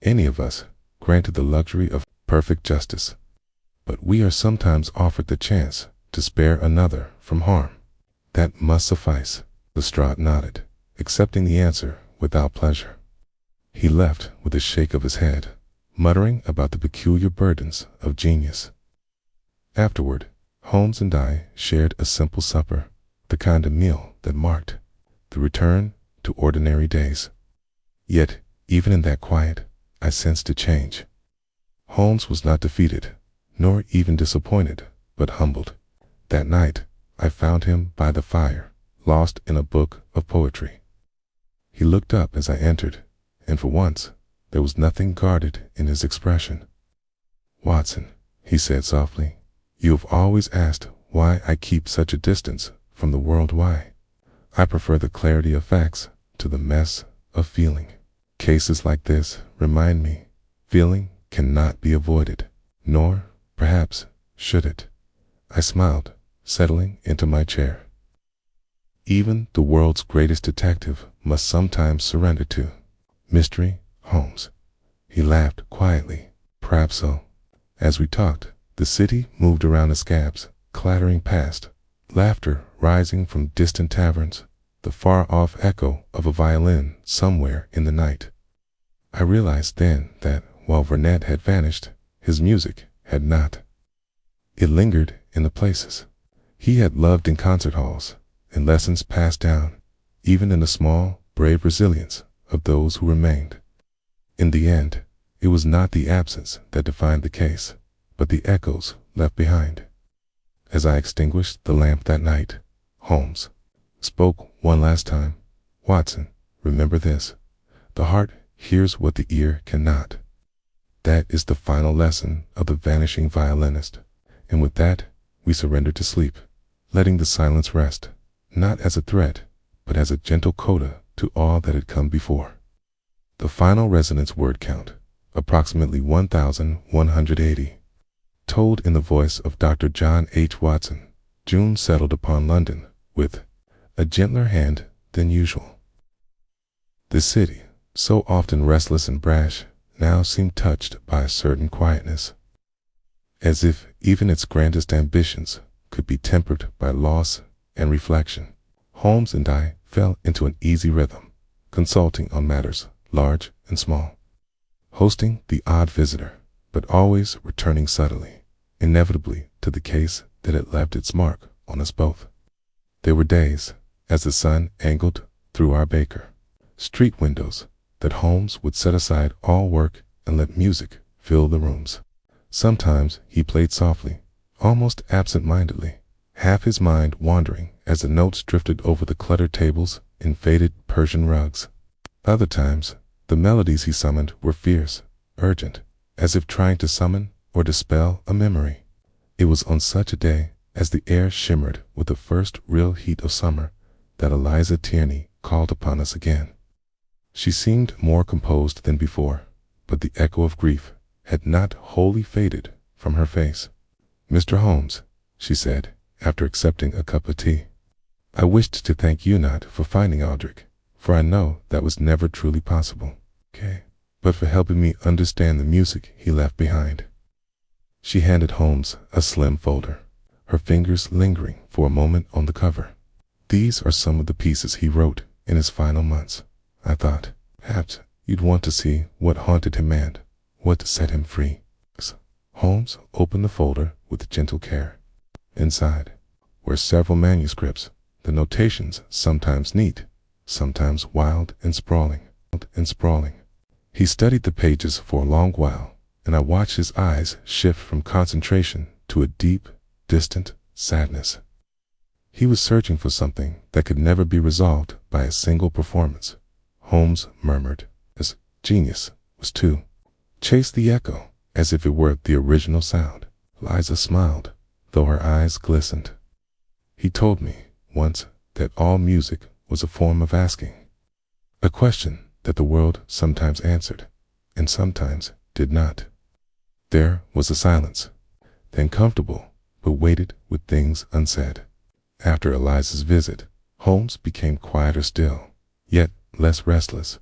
any of us, granted the luxury of perfect justice, but we are sometimes offered the chance to spare another from harm. That must suffice." Lestrade nodded, accepting the answer without pleasure. He left with a shake of his head, muttering about the peculiar burdens of genius. Afterward, Holmes and I shared a simple supper, the kind of meal that marked the return to ordinary days. Yet, even in that quiet, I sensed a change. Holmes was not defeated, nor even disappointed, but humbled. That night, I found him by the fire, lost in a book of poetry. He looked up as I entered, and for once, there was nothing guarded in his expression. "Watson," he said softly, "you have always asked why I keep such a distance from the world. Why? I prefer the clarity of facts to the mess of feeling. Cases like this remind me, feeling cannot be avoided, nor, perhaps, should it." I smiled, settling into my chair. Even the world's greatest detective must sometimes surrender to mystery, Holmes. He laughed quietly. "Perhaps so." As we talked, the city moved around the scabs, clattering past, laughter rising from distant taverns, the far-off echo of a violin somewhere in the night. I realized then that while Whodunit had vanished, his music had not. It lingered in the places he had loved, in concert halls, in lessons passed down, even in the small, brave resilience of those who remained. In the end, it was not the absence that defined the case, but the echoes left behind. As I extinguished the lamp that night, Holmes spoke one last time. "Watson, remember this. The heart hears what the ear cannot." That is the final lesson of the Vanishing Violinist. And with that, we surrendered to sleep, letting the silence rest, not as a threat, but as a gentle coda to all that had come before. The final resonance word count, approximately 1,180. Told in the voice of Dr. John H. Watson, June settled upon London with a gentler hand than usual. The city, so often restless and brash, now seemed touched by a certain quietness, as if even its grandest ambitions could be tempered by loss and reflection. Holmes and I fell into an easy rhythm, consulting on matters large and small, hosting the odd visitor, but always returning subtly, inevitably to the case that had left its mark on us both. There were days, as the sun angled through our Baker Street windows, that Holmes would set aside all work and let music fill the rooms. Sometimes he played softly, almost absent-mindedly, half his mind wandering as the notes drifted over the cluttered tables and faded Persian rugs. Other times, the melodies he summoned were fierce, urgent, as if trying to summon or dispel a memory. It was on such a day, as the air shimmered with the first real heat of summer, that Eliza Tierney called upon us again. She seemed more composed than before, but the echo of grief had not wholly faded from her face. "Mr. Holmes," she said, after accepting a cup of tea, "I wished to thank you not for finding Aldrich, for I know that was never truly possible, but for helping me understand the music he left behind." She handed Holmes a slim folder, her fingers lingering for a moment on the cover. "These are some of the pieces he wrote in his final months. I thought, perhaps you'd want to see what haunted him and what set him free." Holmes opened the folder with gentle care. Inside were several manuscripts, the notations sometimes neat, sometimes wild and sprawling. He studied the pages for a long while, and I watched his eyes shift from concentration to a deep, distant sadness. He was searching for something that could never be resolved by a single performance. Holmes murmured, "His genius was to chase the echo as if it were the original sound." Liza smiled, though her eyes glistened. "He told me once that all music was a form of asking, a question that the world sometimes answered and sometimes did not." There was a silence, then comfortable, but weighted with things unsaid. After Eliza's visit, Holmes became quieter still, yet less restless.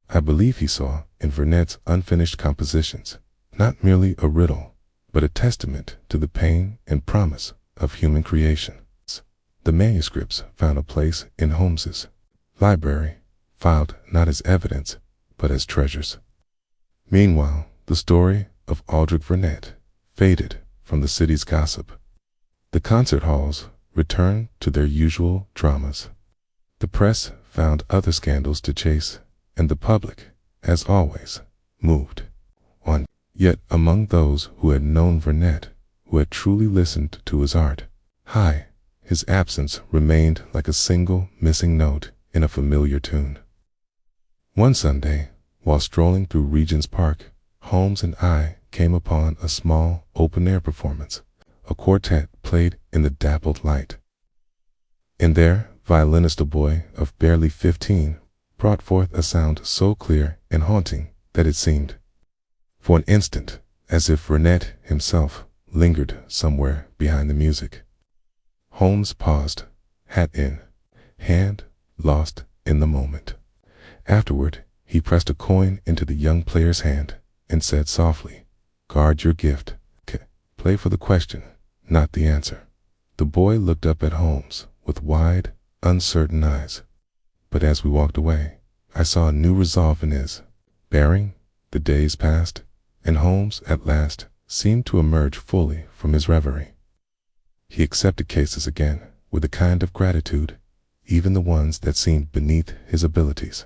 I believe he saw in Vernet's unfinished compositions not merely a riddle, but a testament to the pain and promise of human creation. The manuscripts found a place in Holmes's library, filed not as evidence, but as treasures. Meanwhile, the story of Aldrich Vernet faded from the city's gossip. The concert halls returned to their usual dramas. The press found other scandals to chase, and the public, as always, moved on. Yet among those who had known Vernet, who had truly listened to his art, his absence remained like a single missing note in a familiar tune. One Sunday, while strolling through Regent's Park, Holmes and I came upon a small open-air performance. A quartet played in the dappled light. In their violinist, a boy of barely 15, brought forth a sound so clear and haunting that it seemed, for an instant, as if Vernet himself lingered somewhere behind the music. Holmes paused, hat in hand, lost in the moment. Afterward, he pressed a coin into the young player's hand and said softly, "Guard your gift. Play for the question, not the answer." The boy looked up at Holmes with wide, uncertain eyes. But as we walked away, I saw a new resolve in his bearing. The days passed, and Holmes at last seemed to emerge fully from his reverie. He accepted cases again with a kind of gratitude, even the ones that seemed beneath his abilities.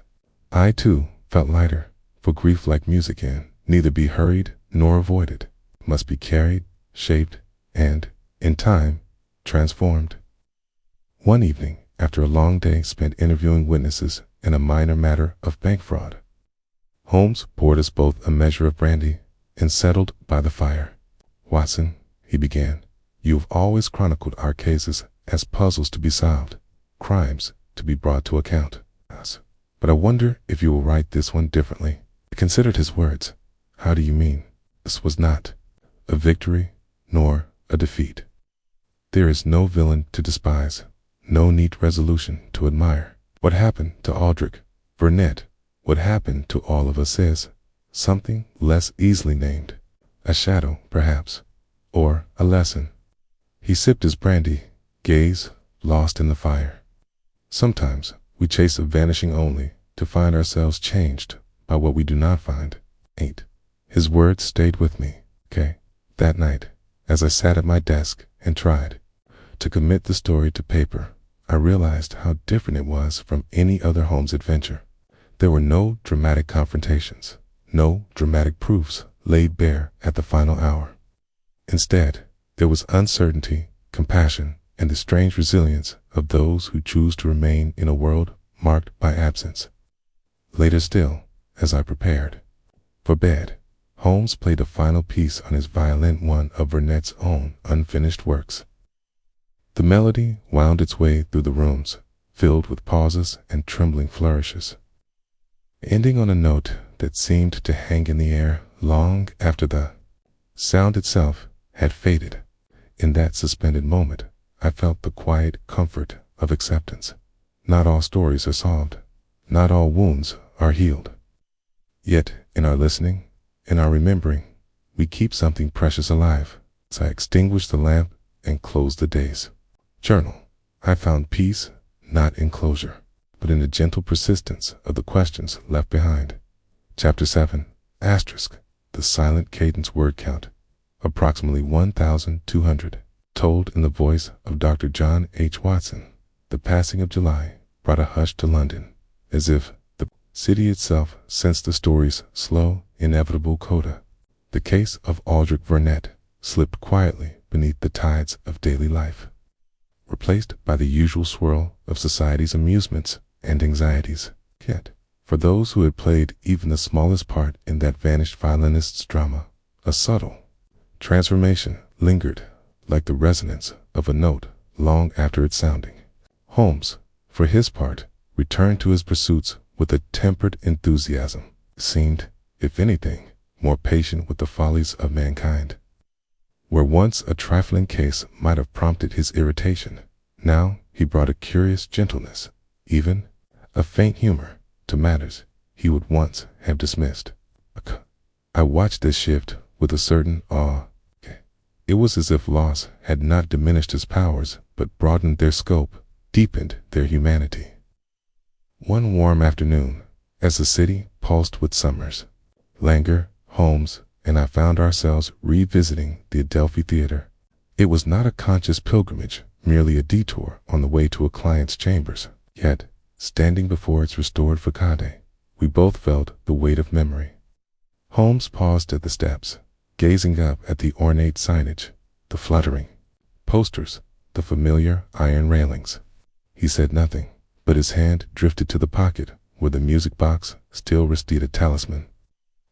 I, too, felt lighter, for grief, like music, can neither be hurried nor avoided, must be carried, shaped, and, in time, transformed. One evening, after a long day spent interviewing witnesses in a minor matter of bank fraud, Holmes poured us both a measure of brandy and settled by the fire. "Watson," he began, "you have always chronicled our cases as puzzles to be solved, crimes to be brought to account. But I wonder if you will write this one differently." I considered his words. "How do you mean?" "This was not a victory nor a defeat. There is no villain to despise, no neat resolution to admire. What happened to Aldrich Whodunit, what happened to all of us, is something less easily named, a shadow, perhaps, or a lesson." He sipped his brandy, gaze lost in the fire. "Sometimes we chase a vanishing only to find ourselves changed by what we do not find. Ain't." His words stayed with me. That night, as I sat at my desk and tried to commit the story to paper, I realized how different it was from any other Holmes adventure. There were no dramatic confrontations, no dramatic proofs laid bare at the final hour. Instead, there was uncertainty, compassion, and the strange resilience of those who choose to remain in a world marked by absence. Later still, as I prepared for bed, Holmes played a final piece on his violin, one of Whodunit's own unfinished works. The melody wound its way through the rooms, filled with pauses and trembling flourishes, ending on a note that seemed to hang in the air long after the sound itself had faded. In that suspended moment, I felt the quiet comfort of acceptance. Not all stories are solved. Not all wounds are healed. Yet, in our listening, in our remembering, we keep something precious alive. As I extinguished the lamp and closed the days journal, I found peace not in closure, but in the gentle persistence of the questions left behind. Chapter 7, asterisk, the silent cadence word count, approximately 1,200, told in the voice of Dr. John H. Watson. The passing of July brought a hush to London, as if the city itself sensed the story's slow, inevitable coda. The case of Aldrich Whodunit slipped quietly beneath the tides of daily life, replaced by the usual swirl of society's amusements and anxieties. Yet, for those who had played even the smallest part in that vanished violinist's drama, a subtle transformation lingered like the resonance of a note long after its sounding. Holmes, for his part, returned to his pursuits with a tempered enthusiasm, seemed, if anything, more patient with the follies of mankind. Where once a trifling case might have prompted his irritation, now he brought a curious gentleness, even a faint humor, to matters he would once have dismissed. I watched this shift with a certain awe. It was as if loss had not diminished his powers, but broadened their scope, deepened their humanity. One warm afternoon, as the city pulsed with summers, languor, Holmes and I found ourselves revisiting the Adelphi Theater. It was not a conscious pilgrimage, merely a detour on the way to a client's chambers. Yet, standing before its restored facade, we both felt the weight of memory. Holmes paused at the steps, gazing up at the ornate signage, the fluttering posters, the familiar iron railings. He said nothing, but his hand drifted to the pocket where the music box still rested, a talisman,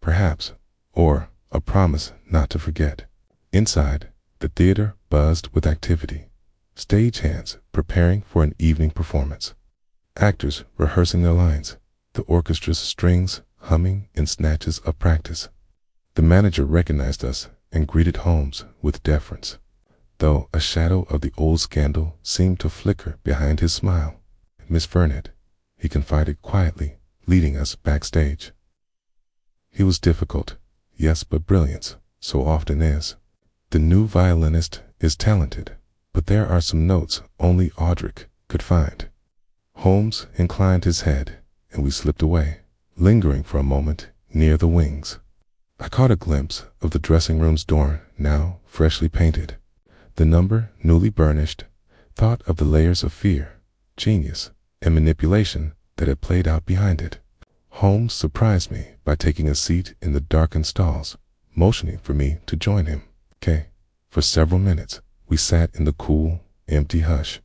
perhaps, or a promise not to forget. Inside, the theater buzzed with activity. Stagehands preparing for an evening performance. Actors rehearsing their lines, the orchestra's strings humming in snatches of practice. The manager recognized us and greeted Holmes with deference, though a shadow of the old scandal seemed to flicker behind his smile. "Miss Whodunit," he confided quietly, leading us backstage. He was difficult, yes, but brilliance so often is. The new violinist is talented, but there are some notes only Aldrich could find. Holmes inclined his head, and we slipped away, lingering for a moment near the wings. I caught a glimpse of the dressing room's door, now freshly painted, the number newly burnished, thought of the layers of fear, genius, and manipulation that had played out behind it. Holmes surprised me by taking a seat in the darkened stalls, motioning for me to join him. For several minutes, we sat in the cool, empty hush,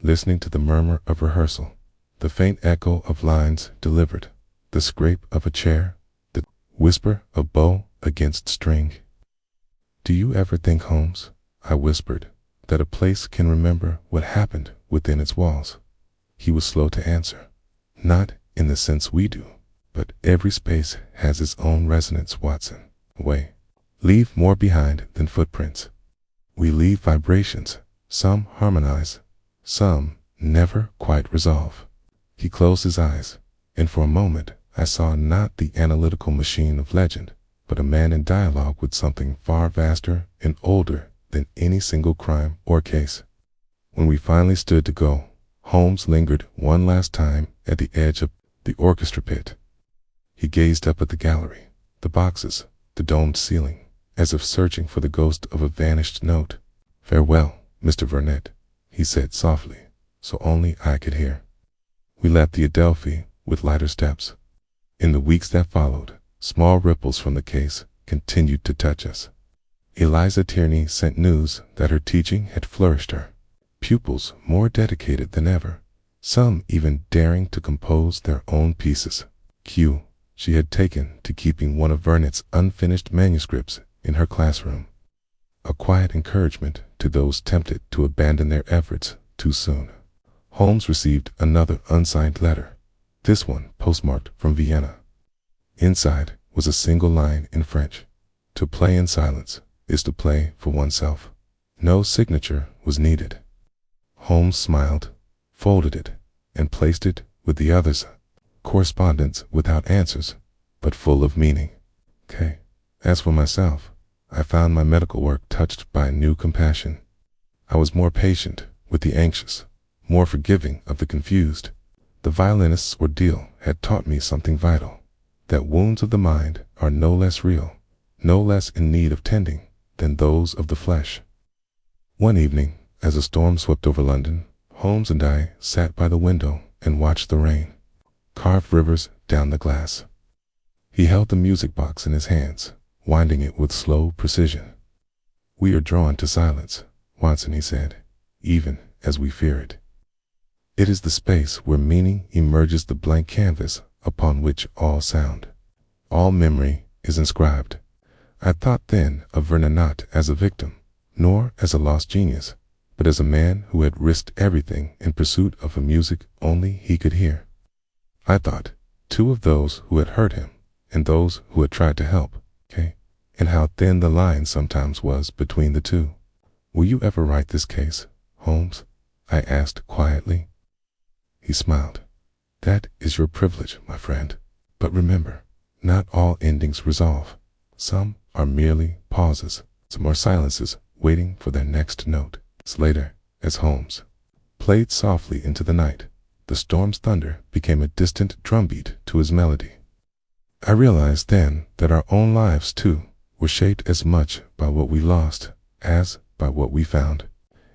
listening to the murmur of rehearsal, the faint echo of lines delivered, the scrape of a chair, the whisper of bow against string. "Do you ever think, Holmes," I whispered, "that a place can remember what happened within its walls?" He was slow to answer. "Not in the sense we do, but every space has its own resonance, Watson. Leave more behind than footprints. We leave vibrations. Some harmonize, some never quite resolve." He closed his eyes, and for a moment I saw not the analytical machine of legend, but a man in dialogue with something far vaster and older than any single crime or case. When we finally stood to go, Holmes lingered one last time at the edge of the orchestra pit. He gazed up at the gallery, the boxes, the domed ceiling, as if searching for the ghost of a vanished note. "Farewell, Mr. Whodunit," he said softly, so only I could hear. We left the Adelphi with lighter steps. In the weeks that followed, small ripples from the case continued to touch us. Eliza Tierney sent news that her teaching had flourished her. Pupils more dedicated than ever, some even daring to compose their own pieces. She had taken to keeping one of Whodunit's unfinished manuscripts in her classroom. A quiet encouragement to those tempted to abandon their efforts too soon. Holmes received another unsigned letter, this one postmarked from Vienna. Inside was a single line in French: "To play in silence is to play for oneself." No signature was needed. Holmes smiled, folded it, and placed it with the others. Correspondence without answers, but full of meaning. As for myself, I found my medical work touched by a new compassion. I was more patient with the anxious, more forgiving of the confused. The violinist's ordeal had taught me something vital, that wounds of the mind are no less real, no less in need of tending than those of the flesh. One evening, as a storm swept over London, Holmes and I sat by the window and watched the rain carve rivers down the glass. He held the music box in his hands, winding it with slow precision. "We are drawn to silence, Watson," he said, "even as we fear it. It is the space where meaning emerges, the blank canvas upon which all sound, all memory is inscribed." I thought then of Vernon not as a victim, nor as a lost genius, but as a man who had risked everything in pursuit of a music only he could hear. I thought, too, of those who had hurt him and those who had tried to help, and how thin the line sometimes was between the two. "Will you ever write this case, Holmes?" I asked quietly. He smiled. "That is your privilege, my friend. But remember, not all endings resolve. Some are merely pauses, some are silences waiting for their next note." Later, as Holmes played softly into the night, the storm's thunder became a distant drumbeat to his melody. I realized then that our own lives, too, were shaped as much by what we lost as by what we found.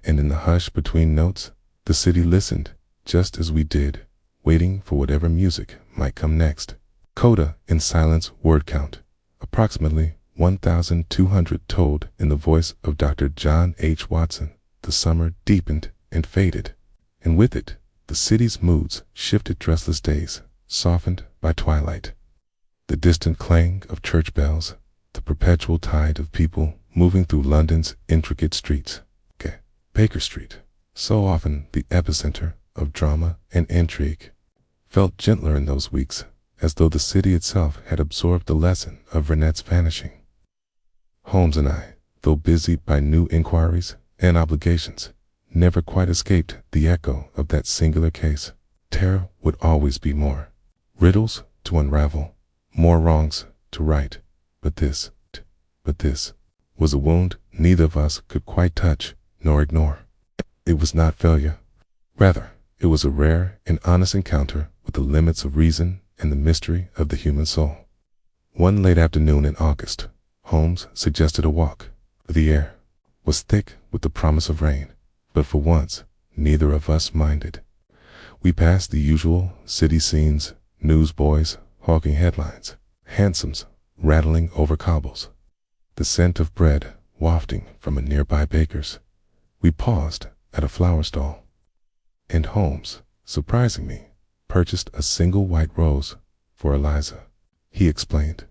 And in the hush between notes, the city listened just as we did, waiting for whatever music might come next. Coda in silence word count, approximately 1,200 told in the voice of Dr. John H. Watson. The summer deepened and faded, and with it, the city's moods shifted. Restless days, softened by twilight. The distant clang of church bells, the perpetual tide of people moving through London's intricate streets. Baker Street, so often the epicenter of drama and intrigue, felt gentler in those weeks, as though the city itself had absorbed the lesson of Whodunit's vanishing. Holmes and I, though busy by new inquiries and obligations, never quite escaped the echo of that singular case. Terror would always be more riddles to unravel, more wrongs to right, but this was a wound neither of us could quite touch nor ignore. It was not failure. Rather, it was a rare and honest encounter with the limits of reason and the mystery of the human soul. One late afternoon in August, Holmes suggested a walk. The air was thick with the promise of rain, but for once, neither of us minded. We passed the usual city scenes: newsboys, hawking headlines, hansoms rattling over cobbles, the scent of bread wafting from a nearby baker's. We paused at a flower stall, and Holmes, surprising me, purchased a single white rose for Eliza. He explained,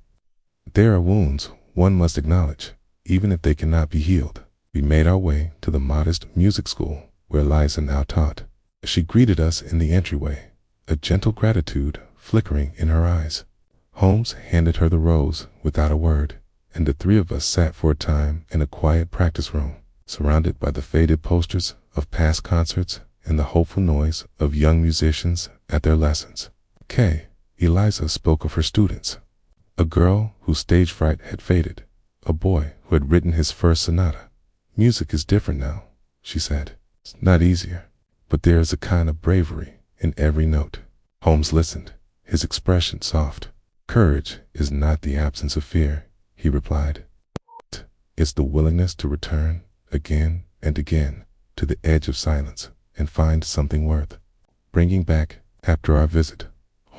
"There are wounds one must acknowledge, even if they cannot be healed." We made our way to the modest music school where Eliza now taught. She greeted us in the entryway, a gentle gratitude flickering in her eyes. Holmes handed her the rose without a word, and the three of us sat for a time in a quiet practice room, surrounded by the faded posters of past concerts and the hopeful noise of young musicians at their lessons. Eliza spoke of her students, a girl whose stage fright had faded, a boy who had written his first sonata. "Music is different now," she said. "It's not easier, but there is a kind of bravery in every note." Holmes listened, his expression soft. "Courage is not the absence of fear," he replied. "It's the willingness to return again and again to the edge of silence and find something worth bringing back." After our visit,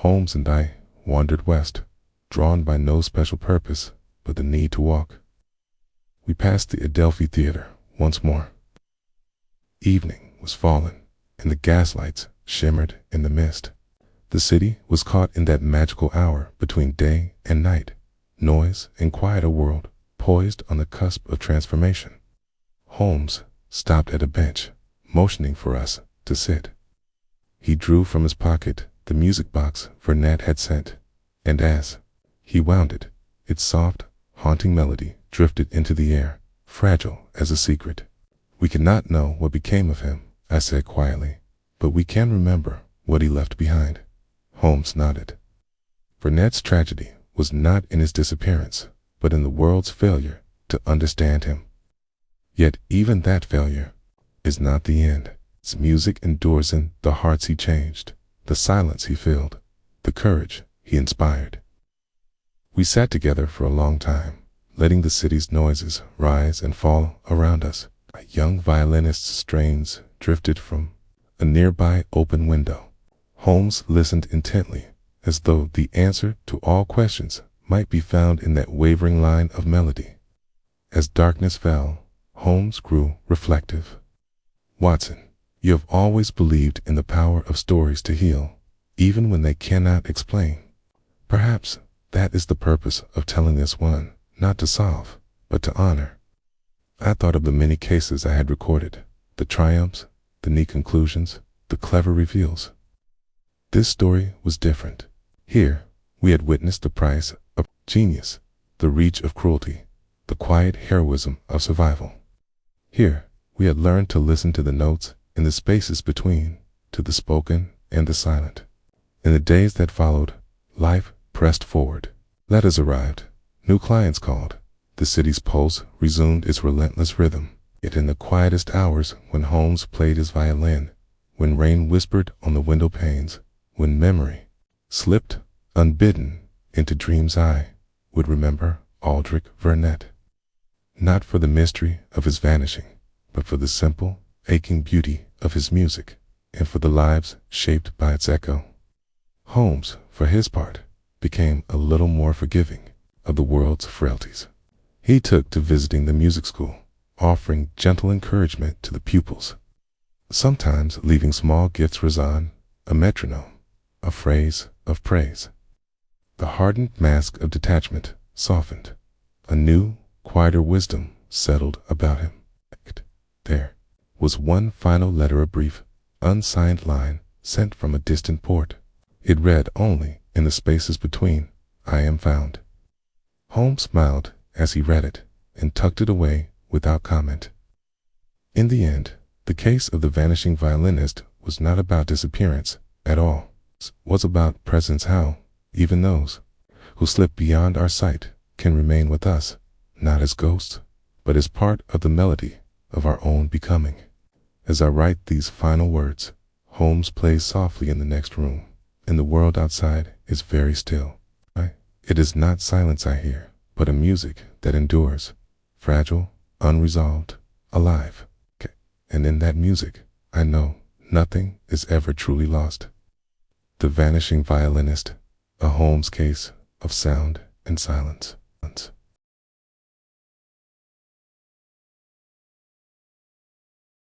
Holmes and I wandered west, drawn by no special purpose but the need to walk. We passed the Adelphi Theater once more. Evening was falling, and the gaslights shimmered in the mist. The city was caught in that magical hour between day and night, noise and quiet, a world poised on the cusp of transformation. Holmes stopped at a bench, motioning for us to sit. He drew from his pocket the music box Vhodunit had sent, and as he wound it, its soft, haunting melody drifted into the air, fragile as a secret. "We cannot know what became of him," I said quietly, "but we can remember what he left behind." Holmes nodded. Vhodunit's tragedy was not in his disappearance, but in the world's failure to understand him. Yet even that failure is not the end. Its music endures in the hearts he changed, the silence he filled, the courage he inspired. We sat together for a long time, letting the city's noises rise and fall around us. A young violinist's strains drifted from a nearby open window. Holmes listened intently, as though the answer to all questions might be found in that wavering line of melody. As darkness fell, Holmes grew reflective. "Watson, you have always believed in the power of stories to heal, even when they cannot explain. Perhaps that is the purpose of telling this one, not to solve, but to honor." I thought of the many cases I had recorded, the triumphs, the neat conclusions, the clever reveals. This story was different. Here, we had witnessed the price of genius, the reach of cruelty, the quiet heroism of survival. Here, we had learned to listen to the notes in the spaces between, to the spoken and the silent. In the days that followed, life pressed forward. Letters arrived, new clients called, the city's pulse resumed its relentless rhythm. Yet in the quietest hours, when Holmes played his violin, when rain whispered on the window panes, when memory slipped unbidden into dreams, I would remember Aldrich Whodunit, not for the mystery of his vanishing, but for the simple, aching beauty of his music, and for the lives shaped by its echo. Holmes, for his part, became a little more forgiving of the world's frailties. He took to visiting the music school, offering gentle encouragement to the pupils, sometimes leaving small gifts raison, a metronome, a phrase of praise. The hardened mask of detachment softened. A new, quieter wisdom settled about him. There was one final letter, a brief, unsigned line sent from a distant port. It read only in the spaces between, "I am found." Holmes smiled as he read it and tucked it away without comment. In the end, the case of the vanishing violinist was not about disappearance at all. It was about presence, how even those who slip beyond our sight can remain with us, not as ghosts, but as part of the melody of our own becoming. As I write these final words, Holmes plays softly in the next room, and the world outside is very still. It is not silence I hear, but a music that endures, fragile, unresolved, alive. And in that music, I know nothing is ever truly lost. The Vanishing Violinist, A Holmes case of sound and silence.